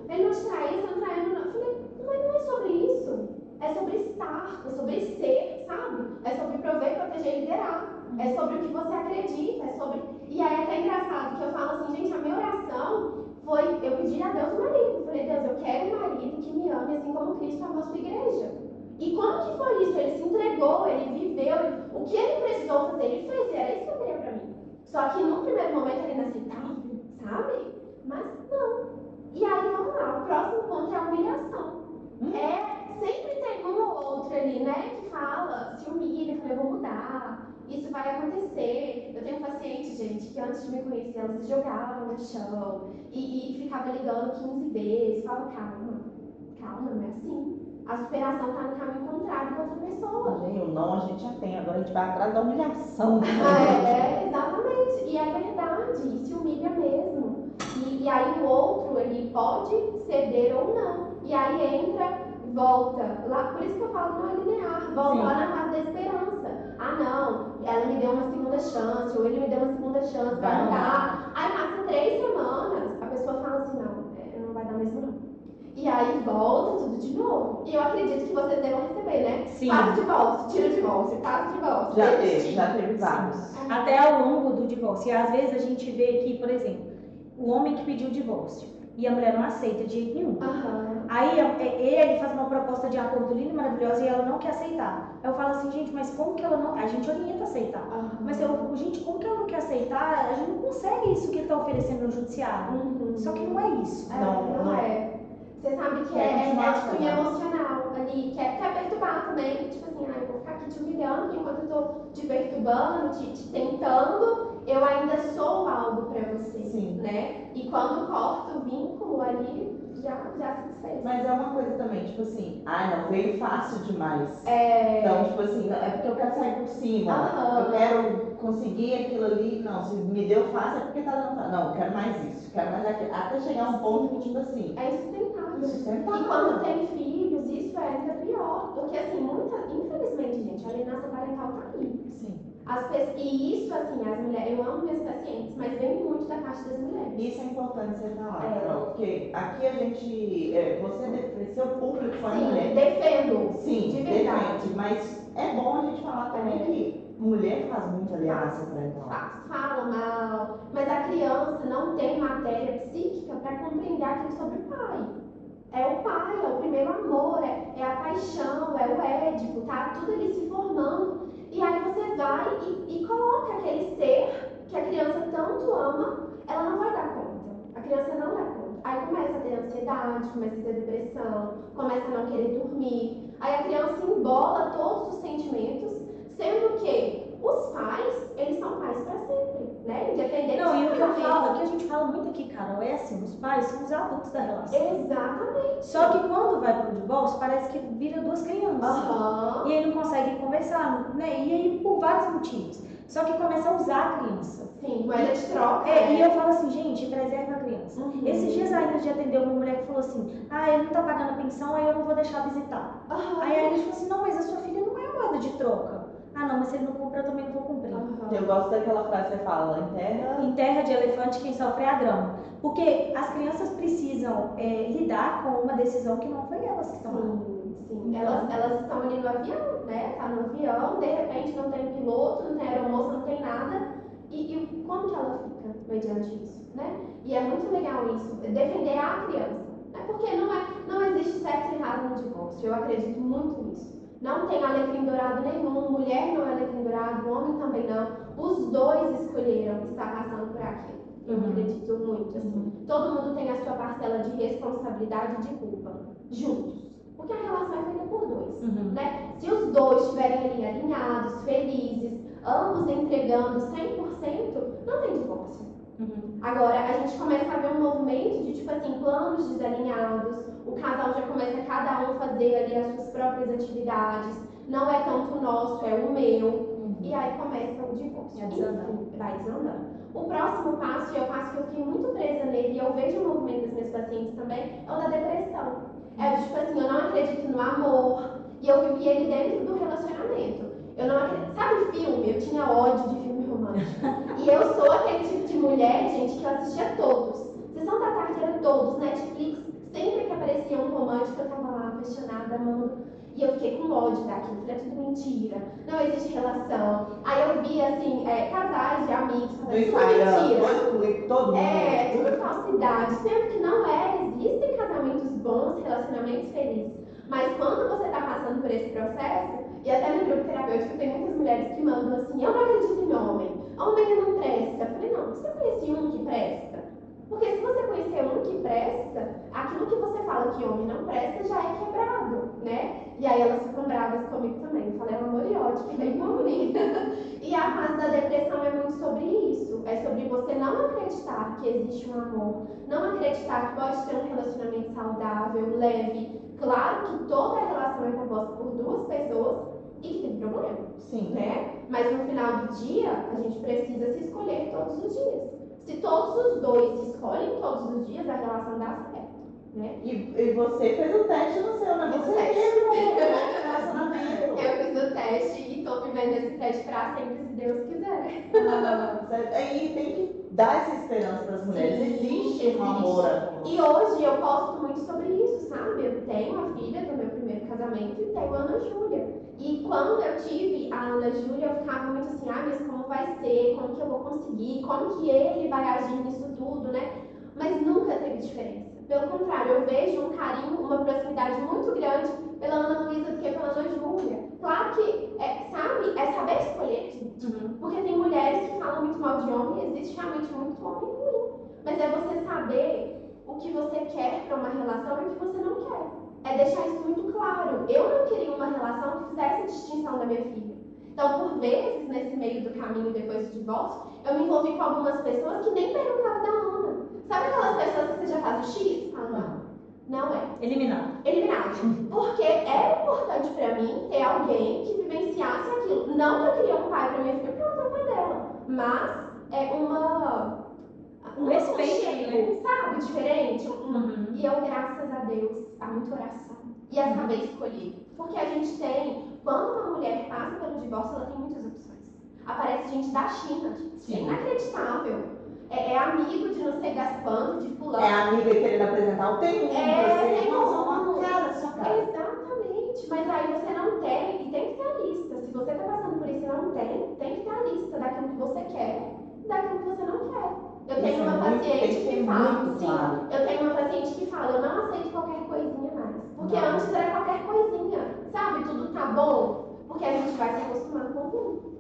ele não te traiu, você não traiu, não. Eu falei, mas não é sobre isso. É sobre estar, é sobre ser, sabe? É sobre prover, proteger e liderar. É sobre o que você acredita, é sobre... E aí é até engraçado que eu falo assim, gente, a minha oração foi, eu pedi a Deus um marido. Eu falei, Deus, eu quero um marido que me ame assim como Cristo amou a sua igreja. E quando que foi isso? Ele se entregou, ele viveu, o que ele precisou fazer, ele fez, e era isso que eu queria pra mim. Só que no primeiro momento ele não aceitava, sabe? Mas não. E aí, vamos lá, o próximo ponto é a humilhação. Sempre tem um ou outro ali, né, que fala, se humilha, fala, eu vou mudar, isso vai acontecer. Eu tenho um paciente, gente, que antes de me conhecer, ela se jogava no chão e ficava ligando 15 vezes. Fala, calma, não é assim. A superação está no caminho contrário com outra pessoa. O não a gente já tem, agora a gente vai atrás da humilhação. Exatamente. E é verdade, se humilha mesmo. E aí o outro, ele pode ceder ou não. E aí volta lá, por isso que eu falo não é linear, volta lá na fase da esperança. Ah, não, ela me deu uma segunda chance, ou ele me deu uma segunda chance, vai mudar. Aí passa 3 semanas, a pessoa fala assim, não vai dar mesmo não. E aí volta tudo de novo. E eu acredito que vocês devam receber, né? Sim. Fase de volta, tira de volta, fase de volta. Já teve vários. Até ao longo do divórcio. E às vezes a gente vê que, por exemplo, o homem que pediu o divórcio e a mulher não aceita de jeito nenhum. Aí ele faz uma proposta de acordo linda e maravilhosa e ela não quer aceitar. Eu falo assim, gente, mas como que ela não... A gente orienta a aceitar. Mas gente, como que ela não quer aceitar? A gente não consegue isso que ele está oferecendo no judiciário. Só que não é isso. Não é. Você sabe que É, é massa, tipo, né? emocional ali, quer perturbar também, tipo assim, eu vou ficar aqui te humilhando enquanto eu tô te perturbando, te tentando, eu ainda sou algo pra você, Sim. né? E quando corta o vínculo ali, já se desfez. Mas é uma coisa também, tipo assim, não, veio fácil demais. É... Então, tipo assim, é porque eu quero sair por cima, eu quero conseguir aquilo ali, não, se me deu fácil é porque tá dando fácil. Não, eu quero mais isso, quero mais aquilo. Até chegar a um ponto que, tipo assim, é insustentável. Insustentável. E quando tem filhos, isso é ainda pior. Porque assim, infelizmente, gente, a alienação parental tá aí. Sim. E isso, assim, as mulheres, eu amo meus pacientes, mas vem muito da parte das mulheres. Isso é importante você falar, Carol, porque aqui a gente, seu público foi mulher. Defendo. Sim, de verdade. defende, mas é bom a gente falar também que mulher faz muita alienação parental. Fala mal, mas a criança não tem matéria psíquica para compreender aquilo sobre o pai. É o pai, é o primeiro amor, é a paixão, é o édipo, tá tudo ali se formando. E aí você vai e coloca aquele ser que a criança tanto ama, ela não vai dar conta. A criança não dá conta. Aí começa a ter ansiedade, começa a ter depressão, começa a não querer dormir. Aí a criança embola todos os sentimentos, sendo que os pais, eles são pais para sempre, né? Independente Não, e o que eu casamento. falo, o que a gente fala muito aqui, Carol, é assim, os pais são os adultos da relação. Exatamente. Só que quando vai pro divórcio, parece que vira duas crianças. E aí não consegue conversar, né? E aí por vários motivos. Só que começa a usar a criança. Sim, moeda de troca. E eu falo assim, gente, preserva a criança. Esses dias ainda de atender uma mulher que falou assim, ele não tá pagando a pensão, aí eu não vou deixar visitar. Aí a gente falou assim, não, mas a sua filha não é moeda de troca. Não, mas se ele não cumpre, eu também não vou cumprir. Eu gosto daquela frase que você fala, em terra de elefante, quem sofre é a grama. Porque as crianças precisam lidar com uma decisão que não foi elas que tomaram. Sim. Elas estão ali no avião, né? Tá no avião, de repente não tem piloto, não tem aeromoça, não tem nada. E como que ela fica mediante isso, né? E é muito legal isso, defender a criança. Né? Porque não existe certo e errado no divórcio, eu acredito muito nisso. Não tem alecrim dourado nenhum, mulher não é alecrim dourado, homem também não. Os dois escolheram estar passando por aquilo. Eu acredito muito, assim. Todo mundo tem a sua parcela de responsabilidade e de culpa, juntos. Porque a relação é feita por dois, né? Se os dois estiverem ali alinhados, felizes, ambos entregando 100%, não tem divórcio. Agora, a gente começa a ver um movimento de, tipo assim, planos desalinhados, o casal já começa cada um fazer ali as suas próprias atividades, não é tanto o nosso, é o meu, e aí começa o divórcio. Vai desandando. O próximo passo, e é o passo que eu fiquei muito presa nele, e eu vejo o movimento dos meus pacientes também, é o da depressão. É tipo assim, eu não acredito no amor, e eu vivi ele dentro do relacionamento. Eu não acredito. Sabe filme? Eu tinha ódio de filme romântico. E eu sou aquele tipo de mulher, gente, que eu assistia todos. Sessão da tarde era todos, Netflix, sempre que aparecia um romântico, eu tava lá, apaixonada, amando. E eu fiquei com ódio daquilo, falei, é tudo mentira, não existe relação. Aí eu vi, assim, casais de amigos, falando, tudo mentira. Todo mundo. Tudo falsidade, sendo que não existem casamentos bons, relacionamentos felizes. Mas quando você tá passando por esse processo, e até no grupo terapêutico tem muitas mulheres que mandam assim, eu não acredito em homem não presta. Eu falei, não, você conhece um que presta? Porque se você conhecer um que presta, aquilo que você fala que homem não presta já é quebrado, né? E aí elas ficam bravas comigo também. Eu falei, amor e ódio, que bem bonita. E a fase da depressão é muito sobre isso. É sobre você não acreditar que existe um amor, não acreditar que pode ter um relacionamento saudável, leve. Claro que toda relação é composta por duas pessoas e que tem problema. Sim. Né? Mas no final do dia, a gente precisa se escolher todos os dias. Se todos os dois se escolhem todos os dias, a relação dá certo. Né? E você fez o teste no seu, né? Você teve um relacionamento. Eu fiz o teste e tô vivendo esse teste pra sempre, se Deus quiser. Aí tem que dar essa esperança para as mulheres. Existe um amor. E hoje eu posto muito sobre isso, sabe? Eu tenho a filha do meu primeiro casamento e tenho a Ana Júlia. E quando eu tive a Ana Júlia, eu ficava muito assim, mas como vai ser? Como que eu vou conseguir? Como que ele vai agir nisso tudo, né? Mas nunca teve diferença. Pelo contrário, eu vejo um carinho, uma proximidade muito grande pela Ana Luísa do que pela Ana Júlia. Claro que, sabe, é saber escolher, gente. Porque tem mulheres que falam muito mal de homem e existe realmente muito homem ruim. Mas é você saber o que você quer para uma relação e o que você não quer. É deixar isso muito claro. Eu não queria uma relação que fizesse distinção da minha filha. Então, por vezes, nesse meio do caminho depois do divórcio, eu me envolvi com algumas pessoas que nem perguntavam da Ana. Sabe aquelas pessoas que você já faz o X? Ah, não. Não é. Eliminado. Porque era importante pra mim ter alguém que vivenciasse aquilo. Não que eu queria um pai pra minha filha, porque ela tem o pai dela. Mas é um respeito, né? sabe? Diferente. E eu, graças a Deus, há muita oração. E a saber escolher. Porque a gente tem, quando uma mulher passa pelo divórcio, ela tem muitas opções. Aparece gente da China. É inacreditável. É amigo de não sei das quantas, de fulano. É amiga querendo apresentar o tem sua cara. Exatamente. Mas aí você não tem, e tem que ter a lista. Se você tá passando por isso e não tem que ter a lista daquilo que você quer e daquilo que você não quer. Eu tenho uma paciente que fala, eu tenho uma paciente que fala, eu não aceito qualquer coisinha mais. Porque antes era qualquer coisinha, sabe? Tudo tá bom, porque a gente vai se acostumando com o mundo.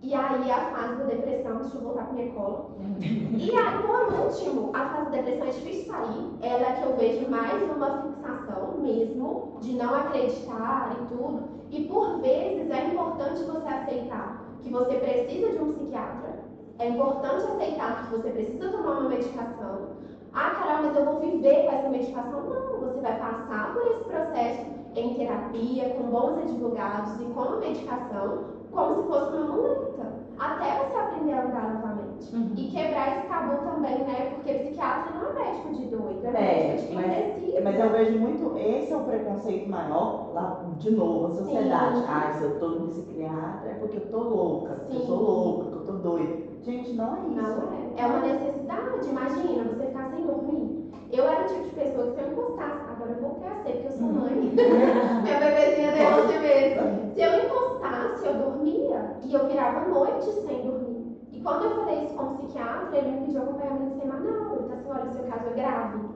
E aí a fase da depressão, deixa eu voltar para minha cola. E aí, por último, a fase da depressão é difícil sair. Ela é que eu vejo mais uma fixação mesmo, de não acreditar e tudo. E por vezes é importante você aceitar que você precisa de um psiquiatra. É importante aceitar que você precisa tomar uma medicação. Ah, Carol, mas eu vou viver com essa medicação? Não, você vai passar por esse processo em terapia, com bons advogados e com a medicação, como se fosse uma muleta, até você aprender a andar novamente. E quebrar esse tabu também, né? Porque psiquiatra não é médico de doido, é médico de quem precisa. Mas eu vejo muito, esse é o preconceito maior, lá de novo, a sociedade. Ah, se eu tô no psiquiatra é porque eu tô louca, porque eu sou louca, que eu tô doida. Gente, não é isso. Não é. É uma necessidade. Imagina, você ficar sem dormir. Eu era o tipo de pessoa que se eu encostasse, agora eu voltei a ser, porque eu sou mãe. Minha bebezinha tem 11 meses. Se eu encostasse, eu dormia. E eu virava noite sem dormir. E quando eu falei isso com o psiquiatra, ele me pediu acompanhamento semanal. Ele disse assim, olha, o seu caso é grave. Eu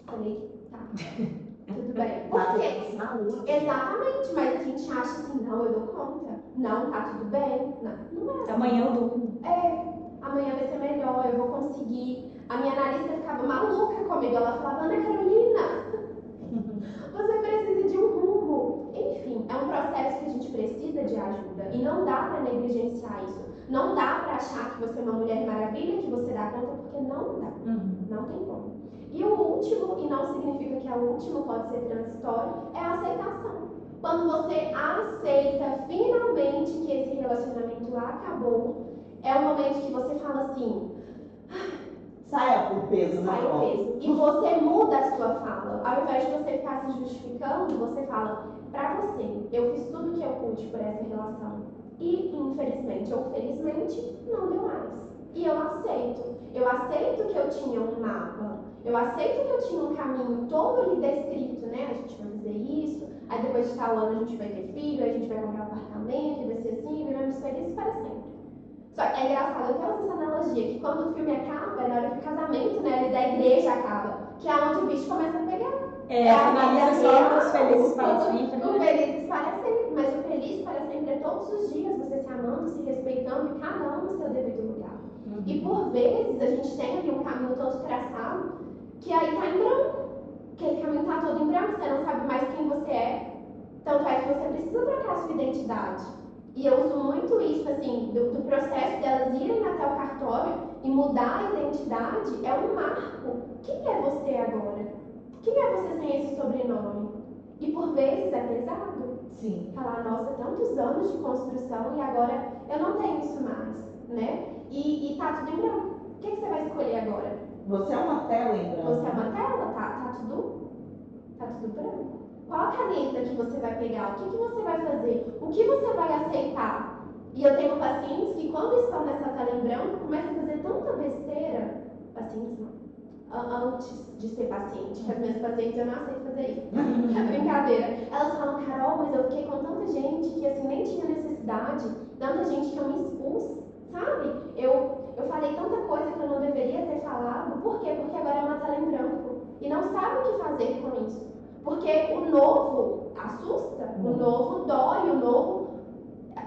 falei, tá. Tudo bem. Porque, exatamente, mas a gente acha assim, não, eu dou conta. Não, tá tudo bem. Não é assim. Amanhã eu durmo. Amanhã vai ser melhor, eu vou conseguir. A minha analista ficava maluca comigo. Ela falava, Ana Carolina, você precisa de um rumo. Enfim, é um processo que a gente precisa de ajuda. E não dá pra negligenciar isso. Não dá pra achar que você é uma mulher maravilha, que você dá conta, porque não dá. Não tem como. E o último, e não significa que é o último, pode ser transitório, é a aceitação. Quando você aceita finalmente que esse relacionamento acabou, é o momento que você fala assim, saia o peso, né? Sai o peso. E você muda a sua fala. Ao invés de você ficar se justificando, você fala, pra você, eu fiz tudo que eu pude por essa relação. E, infelizmente ou felizmente, não deu mais. E eu aceito. Eu aceito que eu tinha um mapa. Eu aceito que eu tinha um caminho todo ali descrito, né? A gente vai fazer isso, aí depois de tal ano a gente vai ter filho, aí a gente vai comprar um apartamento, e vai ser assim, e vivemos felizes para sempre. Só que é engraçado, eu tenho essa analogia, que quando o filme acaba, é na hora que o casamento, né, ali da igreja acaba, que é onde o bicho começa a pegar. Finaliza só os felizes para sempre. O felizes para sempre, mas o feliz para sempre é todos os dias, você se amando, se respeitando, e cada um no seu devido lugar. E por vezes a gente tem ali um caminho todo traçado, que aí tá em branco. Aquele caminho tá todo em branco, você não sabe mais quem você é. Tanto é que você precisa trocar a sua identidade. E eu uso muito isso, assim, do processo delas irem até o cartório e mudar a identidade, é um marco. Quem é você agora? Quem é você sem esse sobrenome? E por vezes é pesado. Sim. Falar, nossa, tantos anos de construção e agora eu não tenho isso mais, né? E tá tudo em branco. O que você vai escolher agora? Você é uma tela em branco. Você é uma tela? Tá tudo branco. Qual a caneta que você vai pegar? O que você vai fazer? O que você vai aceitar? E eu tenho pacientes que quando estão nessa tela em branco começam a fazer tanta besteira. Pacientes não. Antes de ser paciente, que as minhas pacientes eu não aceito fazer isso. Brincadeira. Elas falam, Carol, mas eu fiquei com tanta gente que assim nem tinha necessidade, tanta gente que eu me expus, sabe? Eu falei tanta coisa que eu não deveria ter falado. Por quê? Porque agora é uma tela em branco. E não sabe o que fazer com isso. Porque o novo assusta, o novo dói, o novo...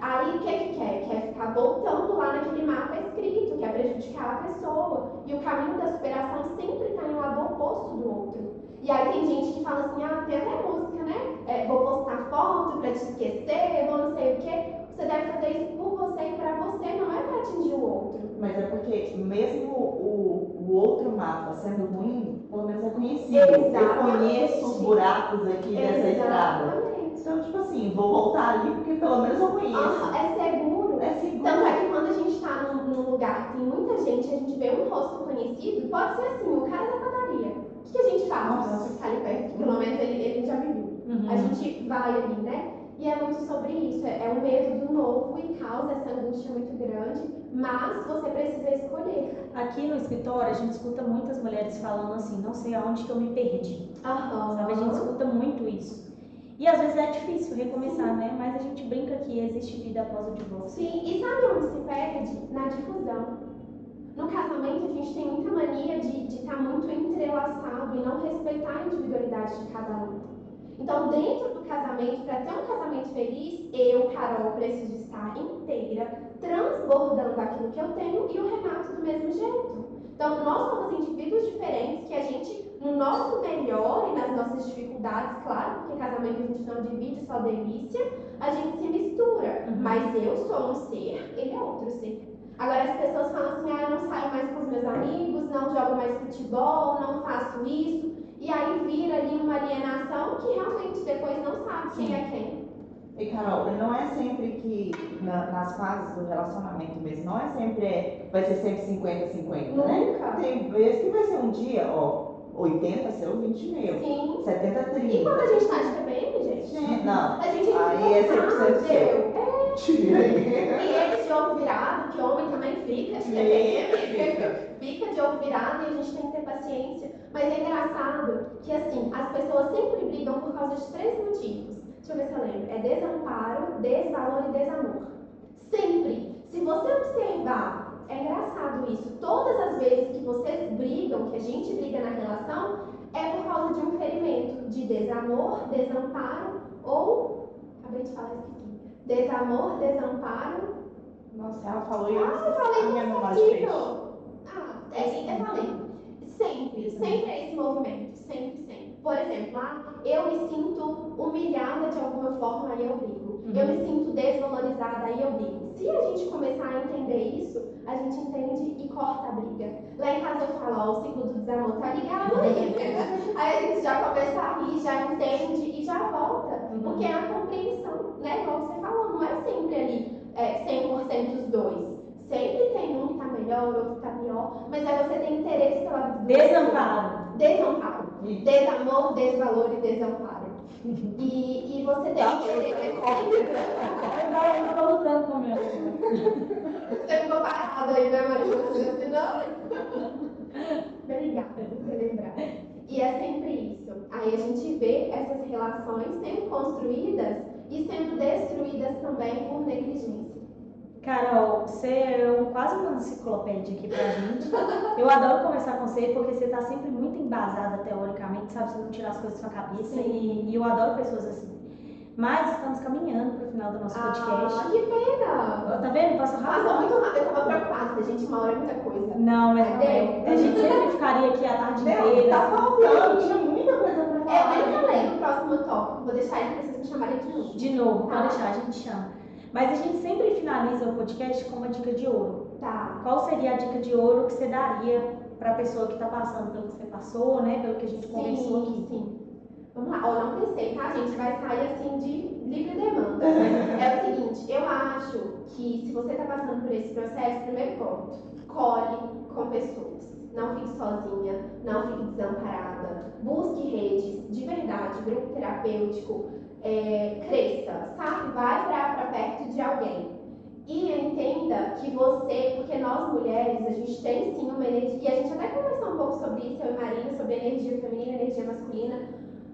Aí o que quer? Quer ficar voltando lá naquele mapa escrito, quer prejudicar a pessoa. E o caminho da superação sempre está em um lado oposto do outro. E aí tem gente que fala assim, tem até música, né? Vou postar foto pra te esquecer, vou não sei o quê. Você deve fazer isso por você e pra você, não é pra atingir o outro. Mas é porque mesmo o outro mapa sendo ruim, pelo menos é conhecido. Exatamente. Eu conheço os buracos aqui dessa estrada. Exatamente. Então, tipo assim, vou voltar ali porque pelo menos eu conheço. É seguro. É seguro. Tanto é que quando a gente tá num lugar que tem muita gente, a gente vê um rosto conhecido, pode ser assim, o cara da padaria. O que a gente faz? Nossa. Ficar ali perto, que pelo menos ele já me viu. Uhum. A gente vai ali, né? E é muito sobre isso, é um medo do novo e causa essa angústia muito grande, mas você precisa escolher. Aqui no escritório, a gente escuta muitas mulheres falando assim, não sei aonde que eu me perdi. Sabe, a gente escuta muito isso. E às vezes é difícil recomeçar, né? Mas a gente brinca que existe vida após o divórcio. Sim, e sabe onde se perde? Na difusão. No casamento, a gente tem muita mania de estar muito entrelaçado e não respeitar a individualidade de cada um. Então, dentro do casamento, para ter um casamento feliz, eu, Carol, preciso estar inteira, transbordando aquilo que eu tenho e o Renato do mesmo jeito. Então, nós somos indivíduos diferentes que a gente, no nosso melhor e nas nossas dificuldades, claro, porque casamento a gente não divide só delícia, a gente se mistura. Mas eu sou um ser, ele é outro ser. Agora as pessoas falam assim, eu não saio mais com os meus amigos, não jogo mais futebol, não faço isso. E aí vira ali uma alienação que realmente depois não sabe quem é quem. E Carol, não é sempre que nas fases do relacionamento mesmo, não é sempre, vai ser sempre 50-50, né? Nunca. Tem vezes que vai ser um dia, 80 seu, 20 meu. Sim. 70-30. E quando a gente tá de TPM, gente? Não. A gente Aí é 100% seu. Tira aí. E eles de ovo virado, que homem também fica de TPM, fica de ovo virado e a gente tem que ter paciência. Mas é engraçado que assim, as pessoas sempre brigam por causa de 3 motivos. Deixa eu ver se eu lembro. É desamparo, desvalor e desamor. Sempre. Se você observar, é engraçado isso. Todas as vezes que vocês brigam, que a gente briga na relação, é por causa de um ferimento de desamor, desamparo ou... Acabei de falar, esqueci. Desamor, desamparo. Nossa, ela falou isso. Eu falei a minha com memória esse fez. eu falei. Sempre é esse movimento. Sempre. Por exemplo, eu me sinto humilhada de alguma forma, aí eu brigo. Eu me sinto desvalorizada, aí eu brigo. Se a gente começar a entender isso, a gente entende e corta a briga. Lá em casa eu falo, o ciclo do desamor tá ligado aí. Aí a gente já começa a rir, já entende e já volta. Porque é a compreensão, né? Como você falou, não é sempre ali 100% os dois. Sempre tem um que tá melhor, outro que tá pior, mas aí você tem interesse pela vida do Desamparo. Desamparo. Desamor, desvalor e desamparo. E você tem Eu tô lutando com o meu. Você ficou parado aí, né, Maria? Senão... Obrigada por você lembrar. E é sempre isso. Aí a gente vê essas relações sendo construídas e sendo destruídas também por negligência. Carol, você é quase uma enciclopédia aqui pra gente. Eu adoro conversar com você porque você tá sempre muito embasada teoricamente, sabe? Você não tira as coisas da sua cabeça e eu adoro pessoas assim. Mas estamos caminhando pro final do nosso podcast. Que pena! Tá vendo? Passa rápido. Passou muito rápido, eu tava preocupada, a gente uma hora é muita coisa. Não, mas não é. A gente sempre ficaria aqui a tarde inteira. Tá faltando, tinha muita coisa pra falar. Eu nem falei no próximo tópico, vou deixar aí pra vocês me chamarem de novo. De novo, pode deixar, a gente chama. Mas a gente sempre finaliza o podcast com uma dica de ouro. Tá. Qual seria a dica de ouro que você daria para a pessoa que está passando pelo que você passou, né? Pelo que a gente conversou aqui? Sim. Vamos lá. Não pensei, tá? A gente vai sair assim de livre demanda. É o seguinte, eu acho que se você está passando por esse processo, primeiro ponto, colhe com pessoas. Não fique sozinha, não fique desamparada. Busque redes de verdade, grupo terapêutico. Cresça, sabe? Vai para perto de alguém. E entenda que você, porque nós mulheres, a gente tem sim uma energia, e a gente até conversou um pouco sobre isso, eu e Marina, sobre energia feminina e energia masculina,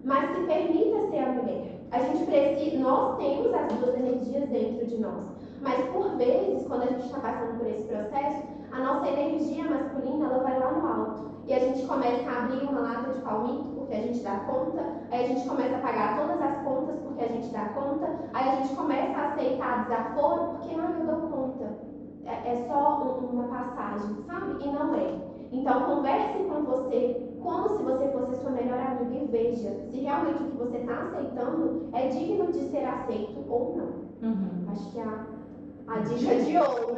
mas se permita ser a mulher. A gente precisa, nós temos as duas energias dentro de nós, mas por vezes, quando a gente está passando por esse processo, a nossa energia masculina, ela vai lá no alto. E a gente começa a abrir uma lata de palmito porque a gente dá conta, aí a gente começa a pagar todas as contas porque a gente dá conta, aí a gente começa a aceitar desaforo porque eu dou conta. É só uma passagem, sabe? E não é. Então, converse com você como se você fosse sua melhor amiga e veja se realmente o que você está aceitando é digno de ser aceito ou não. Acho que é a dica de ouro.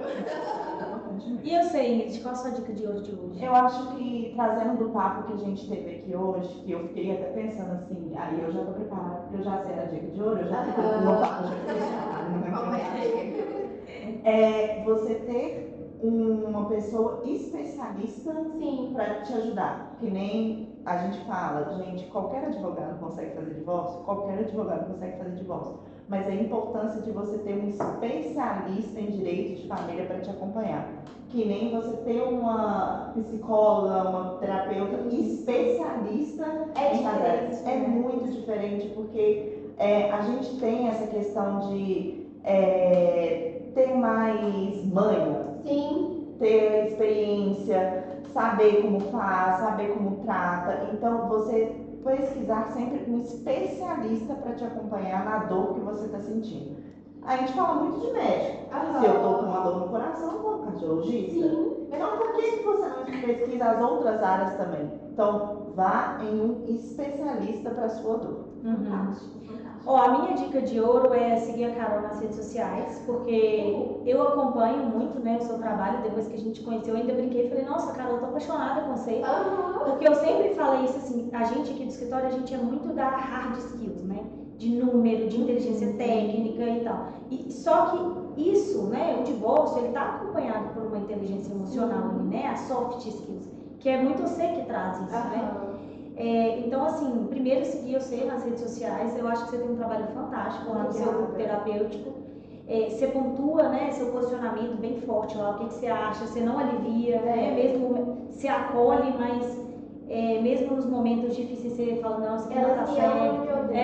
E eu sei, Ingrid, qual a sua dica de ouro de hoje? Eu acho que, trazendo do papo que a gente teve aqui hoje, que eu fiquei até pensando assim, aí eu já tô preparada, porque eu já sei a dica de ouro, eu já fico no papo, você ter uma pessoa especialista para te ajudar. Que nem a gente fala, gente, qualquer advogado consegue fazer divórcio, qualquer advogado consegue fazer divórcio. Mas a importância de você ter um especialista em direito de família para te acompanhar. Que nem você ter uma psicóloga, uma terapeuta especialista em casais. É muito diferente, porque a gente tem essa questão de ter mais manha, ter experiência, saber como faz, saber como trata. Então, você pesquisar sempre um especialista para te acompanhar na dor que você está sentindo. A gente fala muito de médico. Se eu estou com uma dor no coração, eu vou no cardiologista. Então, por que você não pesquisa as outras áreas também? Então, vá em um especialista para a sua dor. Fantástico. A minha dica de ouro é seguir a Carol nas redes sociais, porque eu acompanho muito, né, o seu trabalho. Depois que a gente conheceu, eu ainda brinquei e falei, nossa, Carol, eu tô apaixonada com você. Porque eu sempre falei isso assim, a gente aqui do escritório, a gente é muito da hard skills, né? De número, de inteligência técnica e tal. Só que isso, né, o divórcio, ele tá acompanhado por uma inteligência emocional, né? A soft skills, que é muito você que traz isso, né? Então, assim, primeiro seguir você nas redes sociais. Eu acho que você tem um trabalho fantástico lá no seu terapêutico. Você pontua, né, seu posicionamento bem forte lá, o que você acha, você não alivia, né, mesmo se acolhe, mas mesmo nos momentos difíceis você fala, não, isso aqui não tá certo.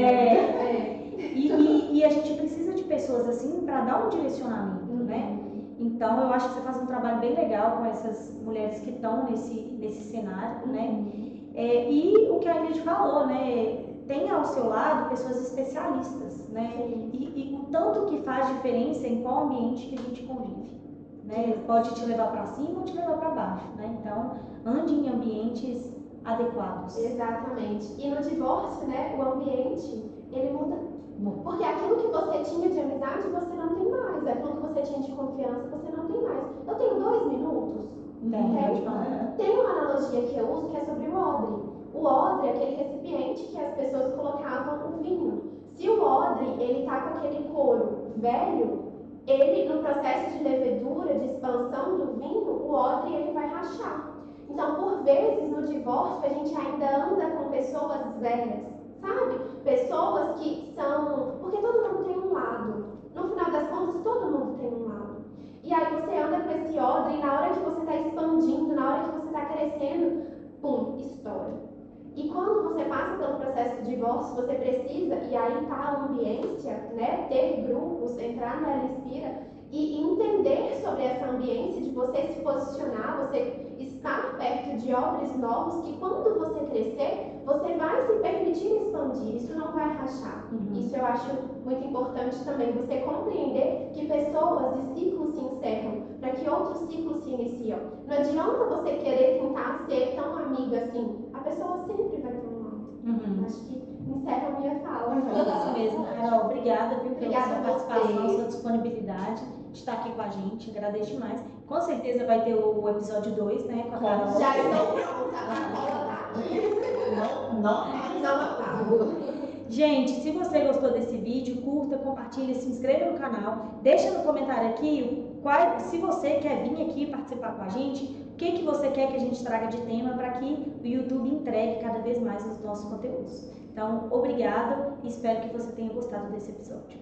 E a gente precisa de pessoas assim para dar um direcionamento, né? Então, eu acho que você faz um trabalho bem legal com essas mulheres que estão nesse cenário, né? E o que a Ingrid falou, né? Tem ao seu lado pessoas especialistas, né? E o tanto que faz diferença em qual ambiente que a gente convive, né? Pode te levar para cima ou te levar para baixo, né? Então, ande em ambientes adequados. Exatamente. E no divórcio, né? O ambiente, ele muda. Porque aquilo que você tinha de amizade, você não tem mais. Aquilo que você tinha de confiança, você não tem mais. Eu tenho 2 minutos. Tem uma analogia que eu uso que é sobre o odre. O odre é aquele recipiente que as pessoas colocavam o vinho. Se o odre ele tá com aquele couro velho, ele no processo de levedura, de expansão do vinho, o odre ele vai rachar. Então, por vezes no divórcio a gente ainda anda com pessoas velhas, sabe? Pessoas que são, porque todo mundo tem um lado. No final das contas, todo mundo tem um lado. E aí você anda com esse odre e na hora que você está expandindo, na hora que você está crescendo, pum, estoura. E quando você passa pelo processo de divórcio, você precisa, e aí está a ambiência, né, ter grupos, entrar na Inspira e entender sobre essa ambiência, de você se posicionar, você estar perto de odres novos, que quando você crescer, você vai se permitir expandir, isso não vai rachar. Isso eu acho muito importante também, você compreender que pessoas e ciclos se encerram, para que outros ciclos se iniciam. Não adianta você querer tentar ser tão amiga assim, a pessoa sempre vai ter um lado. Acho que encerra a minha fala. Isso mesmo, Carol, obrigada pela sua participação, você. sua disponibilidade de estar aqui com a gente, agradeço demais. Com certeza vai ter o episódio 2, né, com a Carol. Já estou pronta, a cola tá aqui. Não. Gente, se você gostou desse vídeo, curta, compartilha, se inscreva no canal, deixa no comentário aqui se você quer vir aqui participar com a gente, o que você quer que a gente traga de tema para que o YouTube entregue cada vez mais os nossos conteúdos. Então, obrigada e espero que você tenha gostado desse episódio.